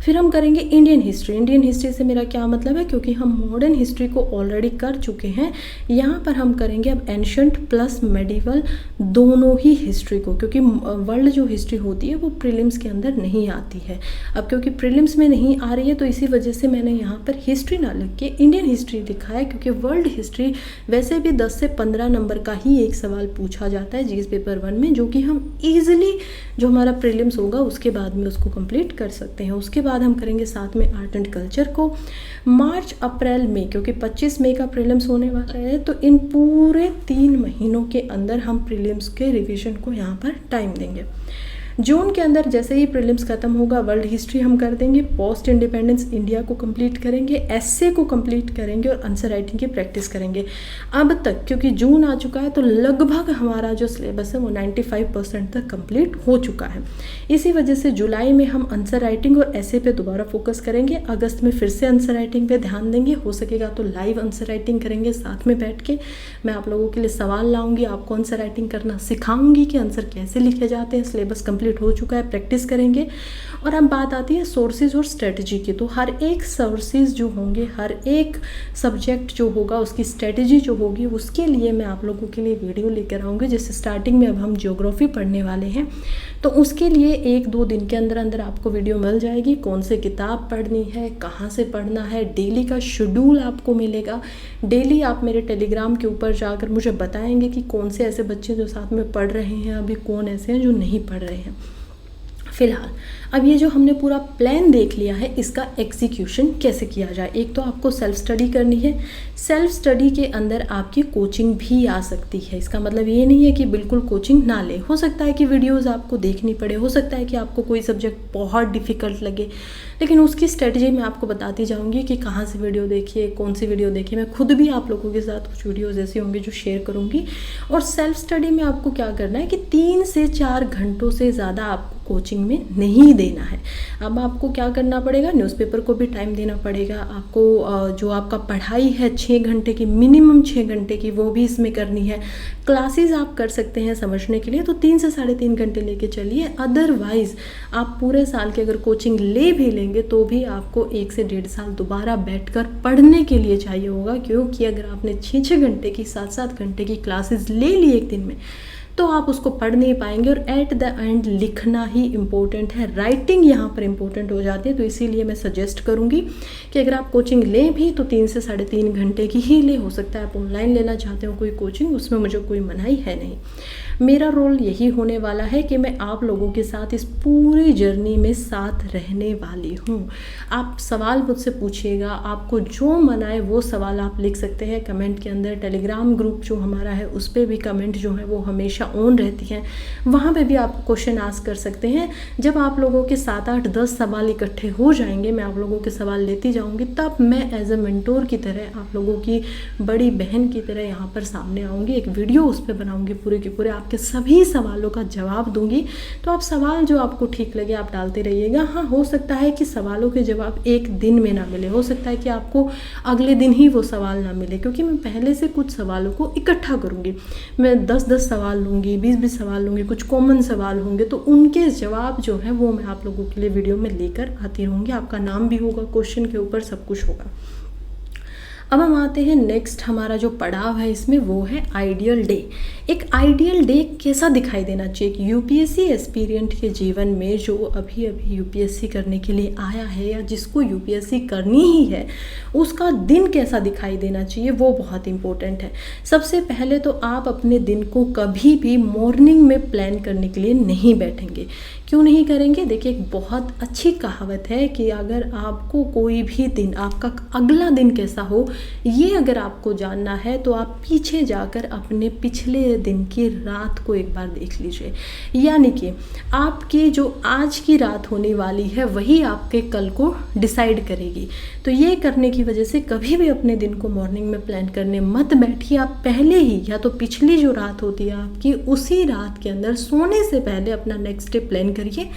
फिर हम करेंगे इंडियन हिस्ट्री। इंडियन हिस्ट्री से मेरा क्या मतलब है, क्योंकि हम मॉडर्न हिस्ट्री को ऑलरेडी कर चुके हैं, यहाँ पर हम करेंगे अब एंशंट प्लस मेडिवल दोनों ही हिस्ट्री को, क्योंकि वर्ल्ड जो हिस्ट्री होती है वो प्रीलिम्स के अंदर नहीं आती है। अब क्योंकि प्रीलिम्स में नहीं आ रही है, तो इसी वजह से मैंने यहाँ पर हिस्ट्री ना लिख के इंडियन हिस्ट्री लिखा है, क्योंकि वर्ल्ड हिस्ट्री वैसे भी 10 से 15 नंबर का ही एक सवाल पूछा जाता है जीएस पेपर 1 में, जो कि हम ईजिली जो हमारा प्रीलिम्स होगा उसके बाद में उसको कंप्लीट कर सकते हैं। उसके बाद हम करेंगे साथ में आर्ट एंड कल्चर को। मार्च अप्रैल में, क्योंकि 25 मई का प्रीलिम्स होने वाला है, तो इन पूरे 3 महीनों के अंदर हम प्रीलिम्स के रिवीजन को यहाँ पर टाइम देंगे। जून के अंदर जैसे ही प्रीलिम्स खत्म होगा, वर्ल्ड हिस्ट्री हम कर देंगे, पोस्ट इंडिपेंडेंस इंडिया को कंप्लीट करेंगे, एस्से को कंप्लीट करेंगे और आंसर राइटिंग की प्रैक्टिस करेंगे। अब तक क्योंकि जून आ चुका है, तो लगभग हमारा जो सिलेबस है वो 95% तक कंप्लीट हो चुका है। इसी वजह से जुलाई में हम आंसर राइटिंग और एस्से पे दोबारा फोकस करेंगे, अगस्त में फिर से आंसर राइटिंग पे ध्यान देंगे, हो सकेगा तो लाइव आंसर राइटिंग करेंगे साथ में बैठ के। मैं आप लोगों के लिए सवाल लाऊंगी, आपको आंसर राइटिंग करना सिखाऊंगी कि आंसर कैसे लिखे जाते हैं। सिलेबस कंप्लीट हो चुका है, प्रैक्टिस करेंगे। और अब बात आती है सोर्सेज और स्ट्रेटजी की, तो हर एक सोर्सेज जो होंगे, हर एक सब्जेक्ट जो होगा उसकी स्ट्रेटजी जो होगी, उसके लिए मैं आप लोगों के लिए वीडियो लेकर आऊँगी। जैसे स्टार्टिंग में अब हम ज्योग्राफी पढ़ने वाले हैं, तो उसके लिए 1-2 दिन के अंदर अंदर आपको वीडियो मिल जाएगी, कौन से किताब पढ़नी है, कहाँ से पढ़ना है, डेली का शेड्यूल आपको मिलेगा। डेली आप मेरे टेलीग्राम के ऊपर जाकर मुझे बताएंगे कि कौन से ऐसे बच्चे जो साथ में पढ़ रहे हैं, अभी कौन ऐसे हैं जो नहीं पढ़ रहे हैं। फिलहाल अब ये जो हमने पूरा प्लान देख लिया है, इसका एग्जीक्यूशन कैसे किया जाए। एक तो आपको सेल्फ स्टडी करनी है, सेल्फ स्टडी के अंदर आपकी कोचिंग भी आ सकती है। इसका मतलब ये नहीं है कि बिल्कुल कोचिंग ना ले, हो सकता है कि वीडियोस आपको देखनी पड़े, हो सकता है कि आपको कोई सब्जेक्ट बहुत डिफ़िकल्ट लगे, लेकिन उसकी स्ट्रेटजी मैं आपको बताती जाऊँगी कि कहाँ से वीडियो देखिए, कौन सी वीडियो देखिए। मैं खुद भी आप लोगों के साथ कुछ वीडियोज़ ऐसे होंगे जो शेयर करूँगी। और सेल्फ स्टडी में आपको क्या करना है कि 3 से 4 घंटों से ज़्यादा आपको कोचिंग में नहीं देना है। अब आपको क्या करना पड़ेगा, न्यूज़पेपर को भी टाइम देना पड़ेगा आपको। जो आपका पढ़ाई है 6 घंटे की, मिनिमम 6 घंटे की, वो भी इसमें करनी है। क्लासेस आप कर सकते हैं समझने के लिए, तो 3 से 3.5 घंटे लेके चलिए। अदरवाइज़ आप पूरे साल की अगर कोचिंग ले भी लेंगे तो भी आपको 1 से 1.5 साल दोबारा बैठकर पढ़ने के लिए चाहिए होगा, क्योंकि अगर आपने 6-6 घंटे की, 7-7 घंटे की क्लासेस ले ली एक दिन में, तो आप उसको पढ़ नहीं पाएंगे और एट द एंड लिखना ही इम्पोर्टेंट है, राइटिंग यहाँ पर इम्पोर्टेंट हो जाती है। तो इसीलिए मैं सजेस्ट करूँगी कि अगर आप कोचिंग लें भी तो 3 से 3.5 घंटे की ही ले, हो सकता है आप ऑनलाइन लेना चाहते हो कोई कोचिंग, उसमें मुझे कोई मनाही है नहीं। मेरा रोल यही होने वाला है कि मैं आप लोगों के साथ इस पूरी जर्नी में साथ रहने वाली हूँ। आप सवाल मुझसे पूछिएगा, आपको जो मन आए वो सवाल आप लिख सकते हैं कमेंट के अंदर। टेलीग्राम ग्रुप जो हमारा है उस पर भी कमेंट जो है वो हमेशा ऑन रहती हैं, वहाँ पे भी आप क्वेश्चन आस्क कर सकते हैं। जब आप लोगों के 7, 8, 10 सवाल इकट्ठे हो जाएंगे, मैं आप लोगों के सवाल लेती जाऊँगी, तब मैं एज ए मेंटोर की तरह आप लोगों की बड़ी बहन की तरह यहाँ पर सामने आऊँगी, एक वीडियो उस पर बनाऊँगी, पूरे के पूरे आपके सभी सवालों का जवाब दूंगी। तो आप सवाल जो आपको ठीक लगे आप डालते रहिएगा। हाँ, हो सकता है कि सवालों के जवाब एक दिन में ना मिले, हो सकता है कि आपको अगले दिन ही वो सवाल ना मिले, क्योंकि मैं पहले से कुछ सवालों को इकट्ठा करूँगी। मैं 10-10 सवाल लूँगी, 20-20 सवाल लूँगी, कुछ कॉमन सवाल होंगे, तो उनके जवाब जो है वो मैं आप लोगों के लिए वीडियो में लेकर आती रहूँगी। आपका नाम भी होगा क्वेश्चन के ऊपर, सब कुछ होगा। अब हम आते हैं नेक्स्ट, हमारा जो पड़ाव है इसमें वो है आइडियल डे। एक आइडियल डे कैसा दिखाई देना चाहिए कि यूपीएससी एस्पिरेंट के जीवन में जो अभी अभी यूपीएससी करने के लिए आया है या जिसको यूपीएससी करनी ही है, उसका दिन कैसा दिखाई देना चाहिए, वो बहुत इंपॉर्टेंट है। सबसे पहले तो आप अपने दिन को कभी भी मॉर्निंग में प्लान करने के लिए नहीं बैठेंगे। क्यों नहीं करेंगे? देखिए, एक बहुत अच्छी कहावत है कि अगर आपको कोई भी दिन, आपका अगला दिन कैसा हो, ये अगर आपको जानना है तो आप पीछे जाकर अपने पिछले दिन की रात को एक बार देख लीजिए। यानी कि आपकी जो आज की रात होने वाली है वही आपके कल को डिसाइड करेगी। तो ये करने की वजह से कभी भी अपने दिन को मॉर्निंग में प्लान करने मत बैठिए। आप पहले ही, या तो पिछली जो रात होती है आपकी, उसी रात के अंदर सोने से पहले अपना नेक्स्ट डे प्लान करिए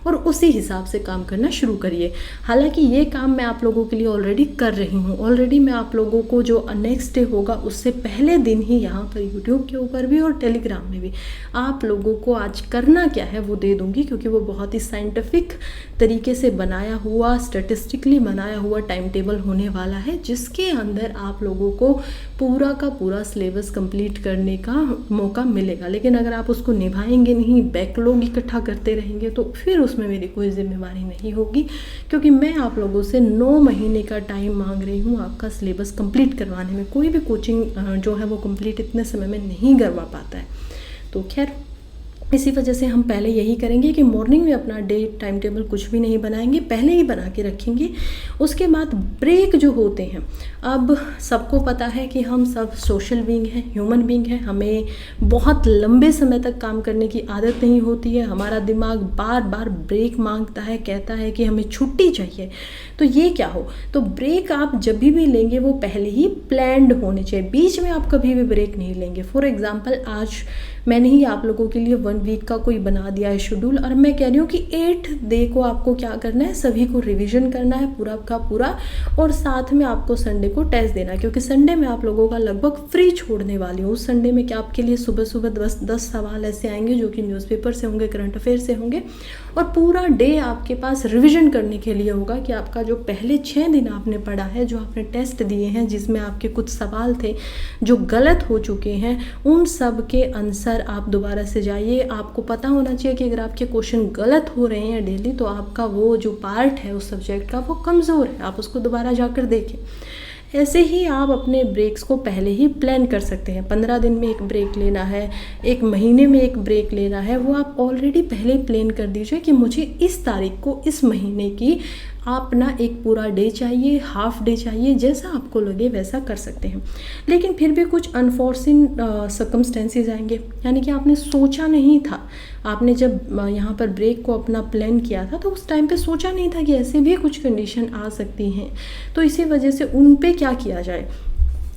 और उसी हिसाब से काम करना शुरू करिए। हालांकि ये काम मैं आप लोगों के लिए ऑलरेडी कर रही हूँ। ऑलरेडी मैं आप लोगों को जो नेक्स्ट डे होगा उससे पहले दिन ही यहाँ पर यूट्यूब के ऊपर भी और टेलीग्राम में भी आप लोगों को आज करना क्या है वो दे दूँगी, क्योंकि वो बहुत ही साइंटिफिक तरीके से बनाया हुआ, स्टैटिस्टिकली बनाया हुआ टाइम टेबल होने वाला है, जिसके अंदर आप लोगों को पूरा का पूरा सिलेबस कंप्लीट करने का मौका मिलेगा। लेकिन अगर आप उसको निभाएंगे नहीं, बैकलॉग इकट्ठा करते रहेंगे, तो फिर उसमें मेरी कोई जिम्मेवारी नहीं होगी, क्योंकि मैं आप लोगों से 9 महीने का टाइम मांग रही हूँ आपका सिलेबस कंप्लीट करवाने में। कोई भी कोचिंग जो है वो कंप्लीट इतने समय में नहीं करवा पाता है। तो खैर, इसी वजह से हम पहले यही करेंगे कि मॉर्निंग में अपना डे टाइम टेबल कुछ भी नहीं बनाएंगे, पहले ही बना के रखेंगे। उसके बाद ब्रेक जो होते हैं, अब सबको पता है कि हम सब सोशल बीइंग हैं, ह्यूमन बीइंग हैं, हमें बहुत लंबे समय तक काम करने की आदत नहीं होती है। हमारा दिमाग बार बार ब्रेक मांगता है, कहता है कि हमें छुट्टी चाहिए। तो ये क्या हो, तो ब्रेक आप जब भी लेंगे वो पहले ही प्लान्ड होने चाहिए, बीच में आप कभी भी ब्रेक नहीं लेंगे। फॉर एग्जाम्पल, आज मैंने ही आप लोगों के लिए 1 वीक का कोई बना दिया है शेड्यूल, और मैं कह रही हूँ कि 8 डे को आपको क्या करना है, सभी को रिवीजन करना है पूरा का पूरा, और साथ में आपको संडे को टेस्ट देना है, क्योंकि संडे में आप लोगों का लगभग फ्री छोड़ने वाली हूँ। उस संडे में क्या आपके लिए सुबह सुबह 10 सवाल ऐसे आएंगे जो कि न्यूज़पेपर से होंगे, करंट अफेयर से होंगे, और पूरा डे आपके पास रिविजन करने के लिए होगा कि आपका जो पहले 6 दिन आपने पढ़ा है, जो आपने टेस्ट दिए हैं, जिसमें आपके कुछ सवाल थे जो गलत हो चुके हैं, उन सब के आंसर आप दोबारा से जाइए। आपको पता होना चाहिए कि अगर आपके क्वेश्चन गलत हो रहे हैं डेली, तो आपका वो जो पार्ट है उस सब्जेक्ट का वो कमज़ोर है, आप उसको दोबारा जाकर देखें। ऐसे ही आप अपने ब्रेक्स को पहले ही प्लान कर सकते हैं। 15 दिन में एक ब्रेक लेना है, 1 महीने में एक ब्रेक लेना है, वो आप ऑलरेडी पहले प्लान कर दीजिए कि मुझे इस तारीख को, इस महीने की अपना एक पूरा डे चाहिए, हाफ डे चाहिए, जैसा आपको लगे वैसा कर सकते हैं। लेकिन फिर भी कुछ अनफॉर्सिन सर्कमस्टेंसेस आएंगे, यानी कि आपने सोचा नहीं था, आपने जब यहाँ पर ब्रेक को अपना प्लान किया था तो उस टाइम पे सोचा नहीं था कि ऐसे भी कुछ कंडीशन आ सकती हैं। तो इसी वजह से उन पे क्या किया जाए।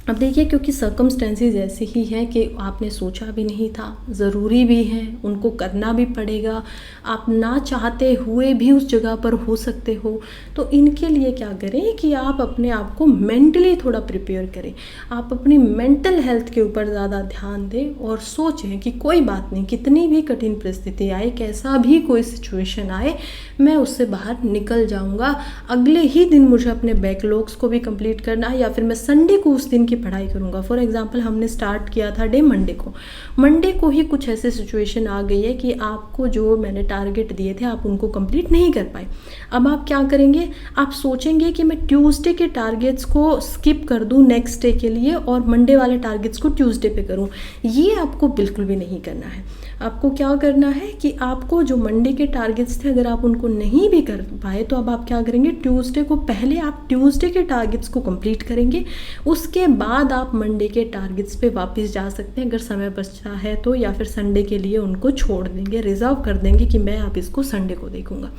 अब देखिए, क्योंकि सर्कमस्टेंसेस ऐसे ही हैं कि आपने सोचा भी नहीं था, ज़रूरी भी है, उनको करना भी पड़ेगा, आप ना चाहते हुए भी उस जगह पर हो सकते हो। तो इनके लिए क्या करें कि आप अपने आप को मेंटली थोड़ा प्रिपेयर करें, आप अपनी मेंटल हेल्थ के ऊपर ज़्यादा ध्यान दें और सोचें कि कोई बात नहीं, कितनी भी कठिन परिस्थिति आए, कैसा भी कोई सिचुएशन आए, मैं उससे बाहर निकल जाऊँगा। अगले ही दिन मुझे अपने बैकलॉग्स को भी कंप्लीट करना है, या फिर मैं संडे को उस दिन की पढ़ाई करूँगा। फॉर एग्जांपल हमने स्टार्ट किया था डे मंडे को ही कुछ ऐसे सिचुएशन आ गई है कि आपको जो मैंने टारगेट दिए थे आप उनको कंप्लीट नहीं कर पाए। अब आप क्या करेंगे, आप सोचेंगे कि मैं ट्यूसडे के टारगेट्स को स्किप कर दूं नेक्स्ट डे के लिए और मंडे वाले टारगेट्स को ट्यूसडे पे करूं। ये आपको बिल्कुल भी नहीं करना है। आपको क्या करना है कि आपको जो मंडे के टारगेट्स थे अगर आप उनको नहीं भी कर पाए तो अब आप क्या करेंगे, ट्यूसडे को पहले आप ट्यूसडे के टारगेट्स को कंप्लीट करेंगे, उसके बाद आप मंडे के टारगेट्स पे वापस जा सकते हैं अगर समय बचता है तो, या फिर संडे के लिए उनको छोड़ देंगे, रिजर्व कर देंगे कि मैं आप इसको संडे को देखूंगा।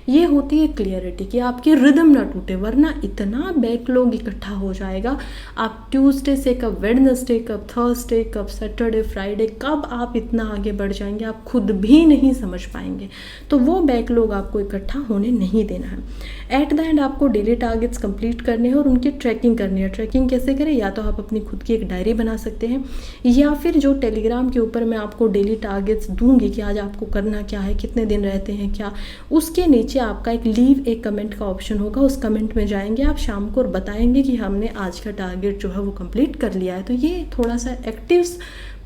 ये होती है क्लियरिटी कि आपकी रिदम ना टूटे, वरना इतना बैकलॉग इकट्ठा हो जाएगा। आप ट्यूसडे से कब वेडनेसडे, कब थर्सडे, कब सैटरडे, फ्राइडे, कब आप इतना आगे बढ़ जाएंगे आप खुद भी नहीं समझ पाएंगे। तो वो बैकलॉग आपको इकट्ठा होने नहीं देना है। एट द एंड आपको डेली टारगेट्स कंप्लीट करने हैं और उनकी ट्रैकिंग करनी है। ट्रैकिंग कैसे करें, या तो आप अपनी खुद की एक डायरी बना सकते हैं, या फिर जो टेलीग्राम के ऊपर मैं आपको डेली टारगेट्स दूंगी कि आज आपको करना क्या है, कितने दिन रहते हैं क्या, उसके नीचे आपका एक लीव एक कमेंट का ऑप्शन होगा। उस कमेंट में जाएंगे आप शाम को और बताएंगे कि हमने आज का टारगेट जो है वो कंप्लीट कर लिया है। तो ये थोड़ा सा एक्टिव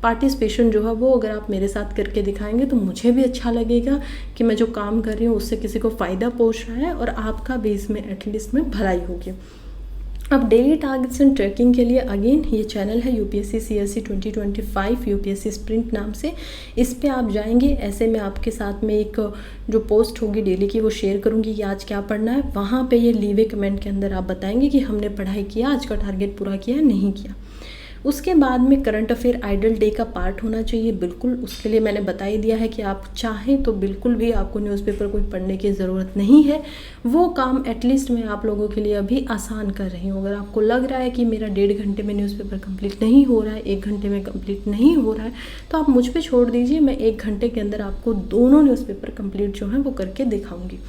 पार्टिसिपेशन जो है वो अगर आप मेरे साथ करके दिखाएंगे तो मुझे भी अच्छा लगेगा कि मैं जो काम कर रही हूँ उससे किसी को फ़ायदा पहुँच रहा है और आपका भी इसमें एटलीस्ट में भलाई होगी। अब डेली टारगेट्स एंड ट्रैकिंग के लिए अगेन ये चैनल है यूपीएससी सीएससी 2025 यूपीएससी स्प्रिंट नाम से। इस पे आप जाएंगे, ऐसे मैं आपके साथ में एक जो पोस्ट होगी डेली की वो शेयर करूँगी कि आज क्या पढ़ना है। वहाँ पे ये लीव ए कमेंट के अंदर आप बताएंगे कि हमने पढ़ाई किया, आज का टारगेट पूरा किया नहीं किया। उसके बाद में करंट अफेयर आइडल डे का पार्ट होना चाहिए बिल्कुल। उसके लिए मैंने बता ही दिया है कि आप चाहें तो बिल्कुल भी आपको न्यूज़पेपर कोई पढ़ने की ज़रूरत नहीं है। वो काम एटलीस्ट मैं आप लोगों के लिए अभी आसान कर रही हूँ। अगर आपको लग रहा है कि मेरा 1.5 घंटे में न्यूज़पेपर कंप्लीट नहीं हो रहा है, 1 घंटे में कंप्लीट नहीं हो रहा है, तो आप मुझ पर छोड़ दीजिए। मैं 1 घंटे के अंदर आपको दोनों न्यूज़पेपर कंप्लीट जो है वो करके दिखाऊँगी।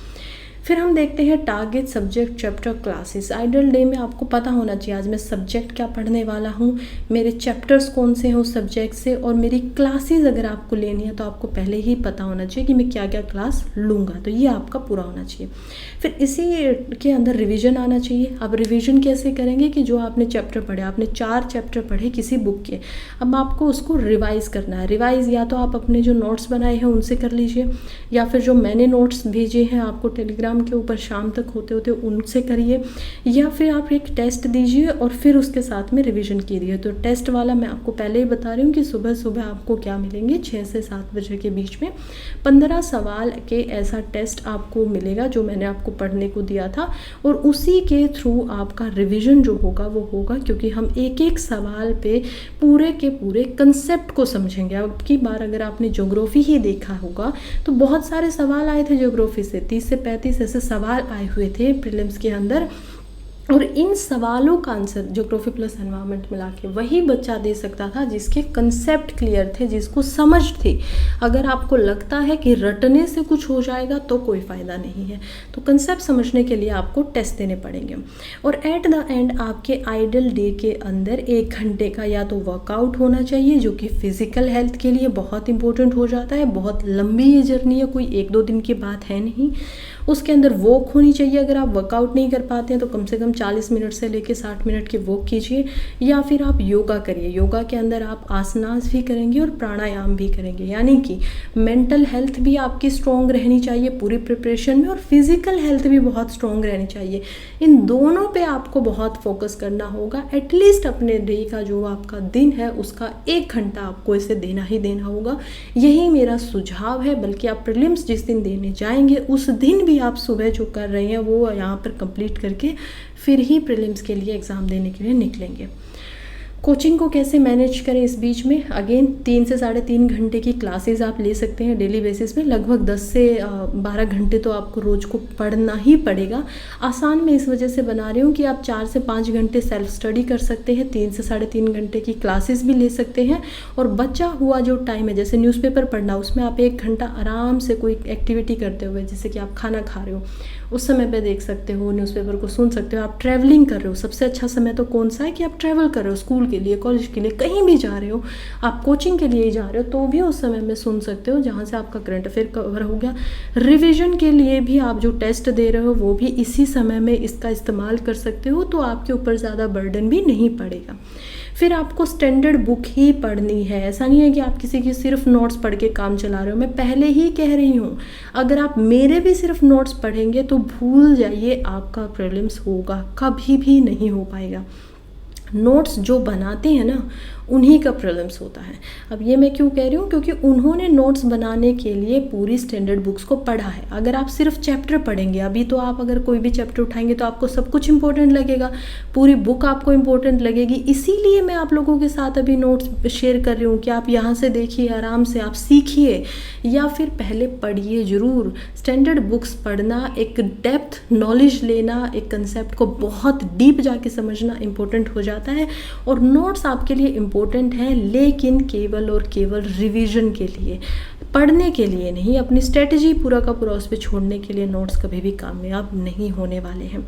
फिर हम देखते हैं target subject chapter classes. Ideal day में आपको पता होना चाहिए आज मैं सब्जेक्ट क्या पढ़ने वाला हूँ, मेरे चैप्टर्स कौन से हैं उस सब्जेक्ट से, और मेरी क्लासेस अगर आपको लेनी है तो आपको पहले ही पता होना चाहिए कि मैं क्या क्या क्लास लूँगा। तो ये आपका पूरा होना चाहिए। फिर इसी के अंदर रिवीजन आना चाहिए। अब रिवीजन कैसे करेंगे कि जो आपने चैप्टर पढ़े, आपने 4 चैप्टर पढ़े किसी बुक के, अब आपको उसको रिवाइज़ करना है। रिवाइज़ या तो आप अपने जो नोट्स बनाए हैं उनसे कर लीजिए, या फिर जो मैंने नोट्स भेजे हैं आपको टेलीग्राम के ऊपर शाम तक होते होते उनसे करिए, या फिर आप एक टेस्ट दीजिए और फिर उसके साथ में रिवीजन कीजिए। तो टेस्ट वाला मैं आपको पहले ही बता रही हूँ कि सुबह सुबह आपको क्या मिलेंगे, 6 से 7 बजे के बीच में 15 सवाल के ऐसा टेस्ट आपको मिलेगा जो मैंने आपको पढ़ने को दिया था, और उसी के थ्रू आपका रिवीजन जो होगा वो होगा, क्योंकि हम एक एक सवाल पे पूरे के पूरे कंसेप्ट को समझेंगे। अब की बार अगर आपने ज्योग्राफी ही देखा होगा तो बहुत सारे सवाल आए थे ज्योग्राफी से, 30 से 35 ऐसे सवाल आए हुए थे प्रीलिम्स के अंदर, और इन सवालों का आंसर ज्योग्राफी प्लस एनवायरनमेंट मिला के वही बच्चा दे सकता था जिसके कंसेप्ट क्लियर थे, जिसको समझ थी। अगर आपको लगता है कि रटने से कुछ हो जाएगा तो कोई फ़ायदा नहीं है। तो कंसेप्ट समझने के लिए आपको टेस्ट देने पड़ेंगे। और एट द एंड आपके आइडल डे के अंदर 1 घंटे का या तो वर्कआउट होना चाहिए, जो कि फिज़िकल हेल्थ के लिए बहुत इंपॉर्टेंट हो जाता है। बहुत लंबी ये जर्नी है, कोई 1-2 दिन की बात है नहीं। उसके अंदर वॉक होनी चाहिए। अगर आप वर्कआउट नहीं कर पाते हैं तो कम से कम 40 मिनट से लेकर 60 मिनट की वॉक कीजिए, या फिर आप योगा करिए। योगा के अंदर आप आसनास भी करेंगे और प्राणायाम भी करेंगे, यानी कि मेंटल हेल्थ भी आपकी स्ट्रॉन्ग रहनी चाहिए पूरी प्रिपरेशन में, और फिजिकल हेल्थ भी बहुत स्ट्रॉन्ग रहनी चाहिए। इन दोनों पे आपको बहुत फोकस करना होगा। एटलीस्ट अपने डे का जो आपका दिन है उसका 1 घंटा आपको इसे देना ही देना होगा। यही मेरा सुझाव है। बल्कि आप प्रीलिम्स जिस दिन देने जाएंगे उस दिन भी आप सुबह जो कर रहे हैं वो यहाँ पर कंप्लीट करके फिर ही प्रीलिम्स के लिए एग्ज़ाम देने के लिए निकलेंगे। कोचिंग को कैसे मैनेज करें इस बीच में, अगेन 3 से 3.5 घंटे की क्लासेस आप ले सकते हैं डेली बेसिस पे। लगभग 10 से 12 घंटे तो आपको रोज़ को पढ़ना ही पड़ेगा। आसान मैं इस वजह से बना रही हूँ कि आप 4 से 5 घंटे सेल्फ स्टडी कर सकते हैं, 3 से 3.5 घंटे की क्लासेस भी ले सकते हैं, और बचा हुआ जो टाइम है जैसे न्यूज़पेपर पढ़ना उसमें आप 1 घंटा आराम से कोई एक्टिविटी करते हुए, जैसे कि आप खाना खा रहे हो उस समय पे देख सकते हो, न्यूज़पेपर को सुन सकते हो। आप ट्रैवलिंग कर रहे हो, सबसे अच्छा समय तो कौन सा है कि आप ट्रैवल कर रहे हो, स्कूल के लिए, कॉलेज के लिए, कहीं भी जा रहे हो, आप कोचिंग के लिए ही जा रहे हो तो भी उस समय में सुन सकते हो, जहाँ से आपका करंट अफेयर कवर हो गया। रिविज़न के लिए भी आप जो टेस्ट दे रहे हो वो भी इसी समय में इसका इस्तेमाल कर सकते हो, तो आपके ऊपर ज़्यादा बर्डन भी नहीं पड़ेगा। फिर आपको स्टैंडर्ड बुक ही पढ़नी है, ऐसा नहीं है कि आप किसी की सिर्फ नोट्स पढ़ के काम चला रहे हो। मैं पहले ही कह रही हूँ, अगर आप मेरे भी सिर्फ नोट्स पढ़ेंगे तो भूल जाइए, आपका प्रीलिम्स होगा कभी भी नहीं हो पाएगा। नोट्स जो बनाते हैं ना उन्हीं का प्रीलिम्स होता है। अब ये मैं क्यों कह रही हूँ, क्योंकि उन्होंने नोट्स बनाने के लिए पूरी स्टैंडर्ड बुक्स को पढ़ा है। अगर आप सिर्फ चैप्टर पढ़ेंगे, अभी तो आप अगर कोई भी चैप्टर उठाएंगे तो आपको सब कुछ इंपॉर्टेंट लगेगा, पूरी बुक आपको इंपॉर्टेंट लगेगी। इसीलिए मैं आप लोगों के साथ अभी नोट्स शेयर कर रही हूँ कि आप यहाँ से देखिए, आराम से आप सीखिए, या फिर पहले पढ़िए ज़रूर। स्टैंडर्ड बुक्स पढ़ना, एक डेप्थ नॉलेज लेना, एक कंसेप्ट को बहुत डीप जाके समझना इंपॉर्टेंट हो जाता है। और नोट्स आपके लिए इम्पोर्टेंट है, लेकिन केवल और केवल रिवीजन के लिए, पढ़ने के लिए नहीं। अपनी स्ट्रेटजी पूरा का पूरा उस पर छोड़ने के लिए नोट्स कभी भी कामयाब नहीं होने वाले हैं।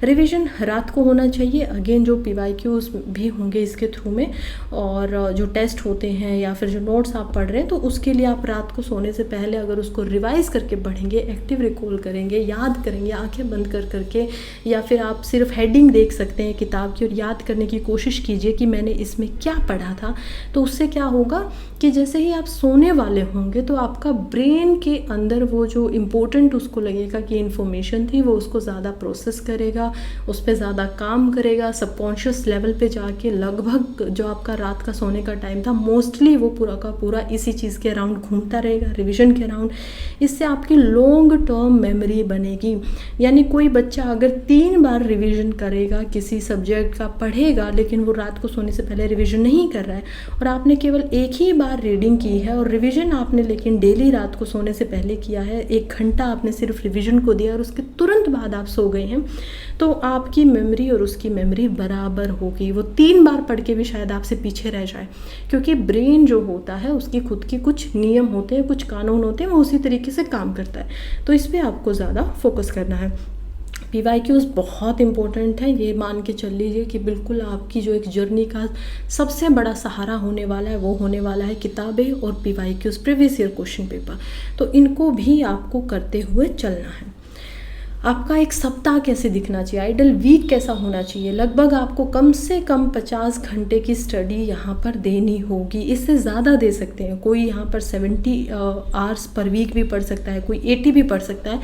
रिवीजन रात को होना चाहिए। अगेन जो PYQs भी होंगे इसके थ्रू में, और जो टेस्ट होते हैं या फिर जो नोट्स आप पढ़ रहे हैं, तो उसके लिए आप रात को सोने से पहले अगर उसको रिवाइज करके पढ़ेंगे, एक्टिव रिकॉल करेंगे, याद करेंगे आंखें बंद कर करके, या फिर आप सिर्फ हेडिंग देख सकते हैं किताब की और याद करने की कोशिश कीजिए कि मैंने इसमें क्या पढ़ा था। तो उससे क्या होगा कि जैसे ही आप सोने वाले होंगे तो आपका ब्रेन के अंदर वो जो इम्पोर्टेंट उसको लगेगा कि इन्फॉर्मेशन थी, वो उसको ज़्यादा प्रोसेस करेगा, उस पर ज़्यादा काम करेगा। सबकॉन्शियस लेवल पे जाके लगभग जो आपका रात का सोने का टाइम था, मोस्टली वो पूरा का पूरा इसी चीज़ के अराउंड घूमता रहेगा, रिविजन के अराउंड। इससे आपकी लॉन्ग टर्म मेमोरी बनेगी। यानी कोई बच्चा अगर 3 बार रिविजन करेगा, किसी सब्जेक्ट का पढ़ेगा, लेकिन वो रात को सोने से पहले रिविजन नहीं कर रहा है, और आपने केवल एक ही बार रीडिंग की है और रिविजन आपने लेकिन डेली रात को सोने से पहले किया है, 1 घंटा आपने सिर्फ रिविजन को दिया और उसके तुरंत बाद आप सो गए हैं, तो आपकी मेमोरी और उसकी मेमोरी बराबर होगी। वो 3 बार पढ़ के भी शायद आपसे पीछे रह जाए, क्योंकि ब्रेन जो होता है उसकी खुद की कुछ नियम होते हैं, कुछ कानून होते हैं, वो उसी तरीके से काम करता है। तो इस पर आपको ज़्यादा फोकस करना है। PYQs बहुत इंपॉर्टेंट है, ये मान के चल लीजिए कि बिल्कुल आपकी जो एक जर्नी का सबसे बड़ा सहारा होने वाला है वो होने वाला है किताबें और PYQs, previous year question paper. तो इनको भी आपको करते हुए चलना है। आपका एक सप्ताह कैसे दिखना चाहिए, आइडल वीक कैसा होना चाहिए। लगभग आपको कम से कम 50 घंटे की स्टडी यहाँ पर देनी होगी। इससे ज़्यादा दे सकते हैं, कोई यहाँ पर 70 आवर्स पर वीक भी पढ़ सकता है, कोई 80 भी पढ़ सकता है,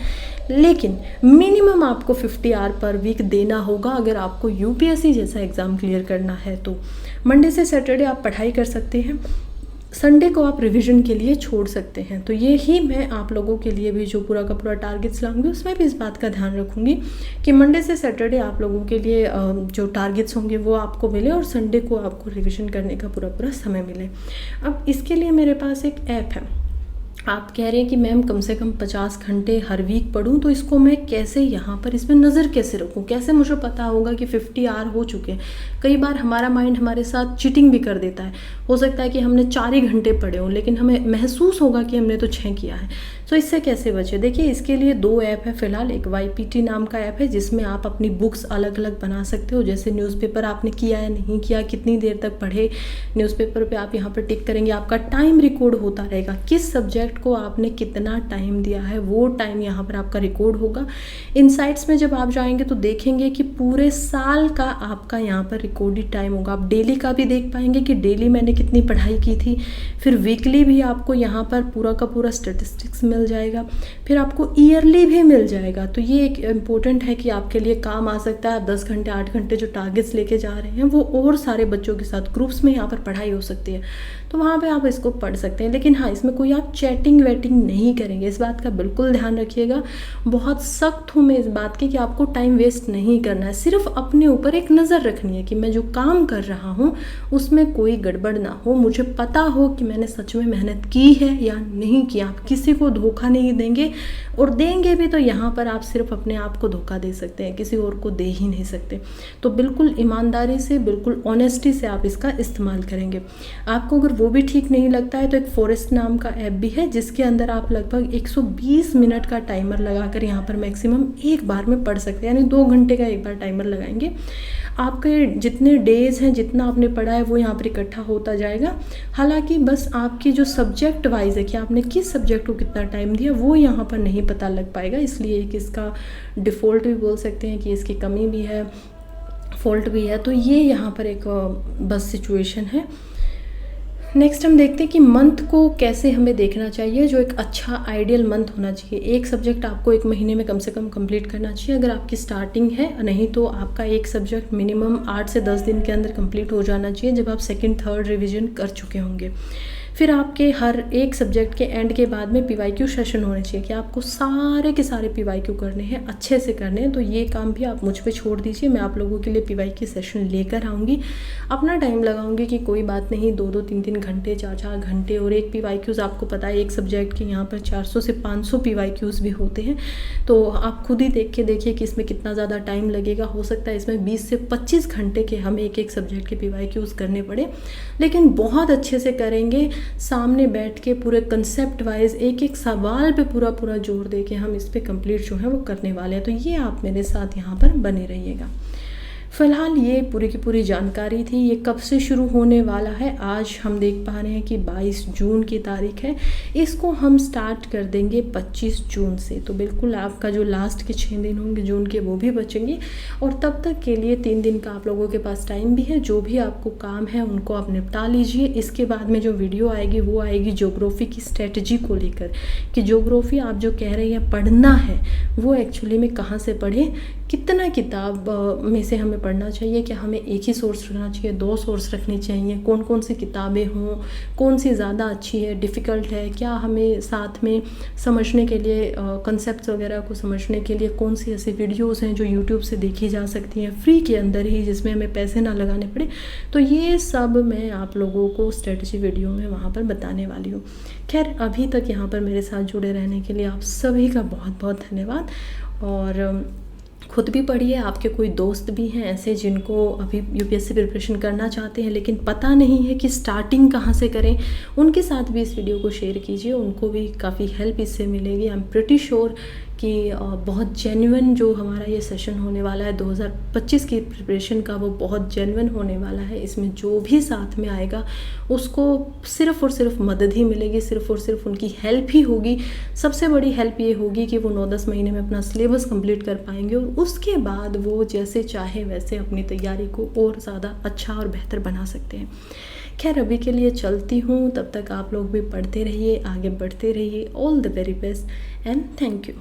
लेकिन मिनिमम आपको 50 आवर पर वीक देना होगा अगर आपको UPSC जैसा एग्ज़ाम क्लियर करना है। तो मंडे से सैटरडे आप पढ़ाई कर सकते हैं, संडे को आप रिवीजन के लिए छोड़ सकते हैं। तो ये ही मैं आप लोगों के लिए भी जो पूरा का पूरा टारगेट्स लाऊंगी उसमें भी इस बात का ध्यान रखूंगी कि मंडे से सैटरडे आप लोगों के लिए जो टारगेट्स होंगे वो आपको मिले और संडे को आपको रिवीजन करने का पूरा पूरा समय मिले। अब इसके लिए मेरे पास एक ऐप है। आप कह रहे हैं कि मैम कम से कम 50 घंटे हर वीक पढूं, तो इसको मैं कैसे यहाँ पर इसमें नज़र कैसे रखूँ, कैसे मुझे पता होगा कि 50 आवर हो चुके हैं। कई बार हमारा माइंड हमारे साथ चीटिंग भी कर देता है। हो सकता है कि हमने 4 ही घंटे पढ़े हों, लेकिन हमें महसूस होगा कि हमने तो 6 किया है। तो इससे कैसे बचे? देखिए, इसके लिए 2 ऐप है फ़िलहाल। एक YPT नाम का ऐप है जिसमें आप अपनी बुक्स अलग अलग बना सकते हो, जैसे न्यूज़पेपर आपने किया है नहीं किया, कितनी देर तक पढ़े, न्यूज़पेपर पे आप यहाँ पर टिक करेंगे, आपका टाइम रिकॉर्ड होता रहेगा, किस सब्जेक्ट को आपने कितना टाइम दिया है वो टाइम यहाँ पर आपका रिकॉर्ड होगा। इनसाइट्स में जब आप जाएंगे तो देखेंगे कि पूरे साल का आपका यहाँ पर रिकॉर्डेड टाइम होगा। आप डेली का भी देख पाएंगे कि डेली मैंने कितनी पढ़ाई की थी, फिर वीकली भी आपको यहाँ पर पूरा का पूरा स्टेटिस्टिक्स मिल जाएगा, फिर आपको ईयरली भी मिल जाएगा। तो ये एक इम्पोर्टेंट है कि आपके लिए काम आ सकता है। 10 घंटे 8 घंटे जो टारगेट्स लेके जा रहे हैं वो और सारे बच्चों के साथ ग्रुप्स में यहाँ पर पढ़ाई हो सकती है, तो वहाँ पे आप इसको पढ़ सकते हैं। लेकिन हाँ, इसमें कोई आप चैटिंग वेटिंग नहीं करेंगे, इस बात का बिल्कुल ध्यान रखिएगा। बहुत सख्त हूँ मैं इस बात की कि आपको टाइम वेस्ट नहीं करना है, सिर्फ अपने ऊपर एक नज़र रखनी है कि मैं जो काम कर रहा हूँ उसमें कोई गड़बड़ ना हो, मुझे पता हो कि मैंने सच में मेहनत की है या नहीं किया। आप किसी को धोखा नहीं देंगे, और देंगे भी तो यहाँ पर आप सिर्फ अपने आप को धोखा दे सकते हैं, किसी और को दे ही नहीं सकते। तो बिल्कुल ईमानदारी से, बिल्कुल ऑनेस्टी से आप इसका इस्तेमाल करेंगे। आपको अगर वो भी ठीक नहीं लगता है तो एक फॉरेस्ट नाम का ऐप भी है, जिसके अंदर आप लगभग 120 मिनट का टाइमर लगाकर यहाँ पर मैक्सिमम एक बार में पढ़ सकते हैं, यानी 2 घंटे का एक बार टाइमर लगाएंगे। आपके जितने डेज़ हैं, जितना आपने पढ़ा है वो यहाँ पर इकट्ठा होता जाएगा। हालांकि बस आपकी जो सब्जेक्ट वाइज है कि आपने किस सब्जेक्ट को कितना टाइम दिया वो यहाँ पर नहीं पता लग पाएगा, इसलिए एक इसका डिफ़ॉल्ट भी बोल सकते हैं कि इसकी कमी भी है, फॉल्ट भी है। तो ये यहाँ पर एक बस सिचुएशन है। नेक्स्ट हम देखते हैं कि मंथ को कैसे हमें देखना चाहिए, जो एक अच्छा आइडियल मंथ होना चाहिए। एक सब्जेक्ट आपको 1 महीने में कम से कम कंप्लीट करना चाहिए अगर आपकी स्टार्टिंग है, नहीं तो आपका एक सब्जेक्ट मिनिमम 8 से 10 दिन के अंदर कंप्लीट हो जाना चाहिए जब आप सेकंड थर्ड रिवीजन कर चुके होंगे। फिर आपके हर एक सब्जेक्ट के एंड के बाद में PYQ सेशन होने चाहिए कि आपको सारे के सारे PYQ करने हैं, अच्छे से करने हैं। तो ये काम भी आप मुझ पे छोड़ दीजिए, मैं आप लोगों के लिए PYQ सेशन लेकर आऊँगी, अपना टाइम लगाऊंगी कि कोई बात नहीं, 2-2 3-3 घंटे 4-4 घंटे। और एक PYQs आपको पता है एक सब्जेक्ट के यहाँ पर 400 से 500 PYQs भी होते हैं, तो आप खुद ही देख के देखिए कि इसमें कितना ज़्यादा टाइम लगेगा। हो सकता है इसमें 20 से 25 घंटे के हमें एक सब्जेक्ट के PYQs करने पड़े, लेकिन बहुत अच्छे से करेंगे, सामने बैठ के पूरे कंसेप्ट वाइज एक सवाल पे पूरा जोर दे के हम इस पे कंप्लीट जो है वो करने वाले हैं। तो ये आप मेरे साथ यहाँ पर बने रहिएगा। फ़िलहाल ये पूरी की पूरी जानकारी थी। ये कब से शुरू होने वाला है, आज हम देख पा रहे हैं कि 22 जून की तारीख है। इसको हम स्टार्ट कर देंगे 25 जून से। तो बिल्कुल आपका जो लास्ट के 6 दिन होंगे जून के वो भी बचेंगे, और तब तक के लिए 3 दिन का आप लोगों के पास टाइम भी है। जो भी आपको काम है उनको आप निपटा लीजिए। इसके बाद में जो वीडियो आएगी वो आएगी ज्योग्राफी की स्ट्रेटजी को लेकर, कि ज्योग्राफी आप जो कह रही हैं पढ़ना है वो एक्चुअली में कहाँ से पढ़ें, कितना किताब में से हमें पढ़ना चाहिए, क्या हमें एक ही सोर्स रखना चाहिए, 2 सोर्स रखनी चाहिए, कौन कौन सी किताबें हों, कौन सी ज़्यादा अच्छी है, डिफ़िकल्ट है, क्या हमें साथ में समझने के लिए कंसेप्ट वगैरह को समझने के लिए कौन सी ऐसी वीडियोस हैं जो यूट्यूब से देखी जा सकती हैं फ्री के अंदर ही, जिसमें हमें पैसे ना लगाने पड़े। तो ये सब मैं आप लोगों को स्ट्रेटजी वीडियो में वहाँ पर बताने वाली हूँ। खैर अभी तक यहाँ पर मेरे साथ जुड़े रहने के लिए आप सभी का बहुत बहुत धन्यवाद। और खुद भी पढ़िए, आपके कोई दोस्त भी हैं ऐसे जिनको अभी UPSC प्रिपरेशन करना चाहते हैं लेकिन पता नहीं है कि स्टार्टिंग कहाँ से करें, उनके साथ भी इस वीडियो को शेयर कीजिए, उनको भी काफ़ी हेल्प इससे मिलेगी। आई एम प्रिटी श्योर कि बहुत जेन्युइन जो हमारा ये सेशन होने वाला है 2025 की प्रिपरेशन का, वो बहुत जेन्युइन होने वाला है। इसमें जो भी साथ में आएगा उसको सिर्फ़ और सिर्फ मदद ही मिलेगी, सिर्फ़ और सिर्फ उनकी हेल्प ही होगी। सबसे बड़ी हेल्प ये होगी कि वो 9-10 महीने में अपना सिलेबस कंप्लीट कर पाएंगे, और उसके बाद वो जैसे चाहे वैसे अपनी तैयारी को और ज़्यादा अच्छा और बेहतर बना सकते हैं। खैर अभी के लिए चलती हूँ, तब तक आप लोग भी पढ़ते रहिए, आगे बढ़ते रहिए। All the very best and thank you.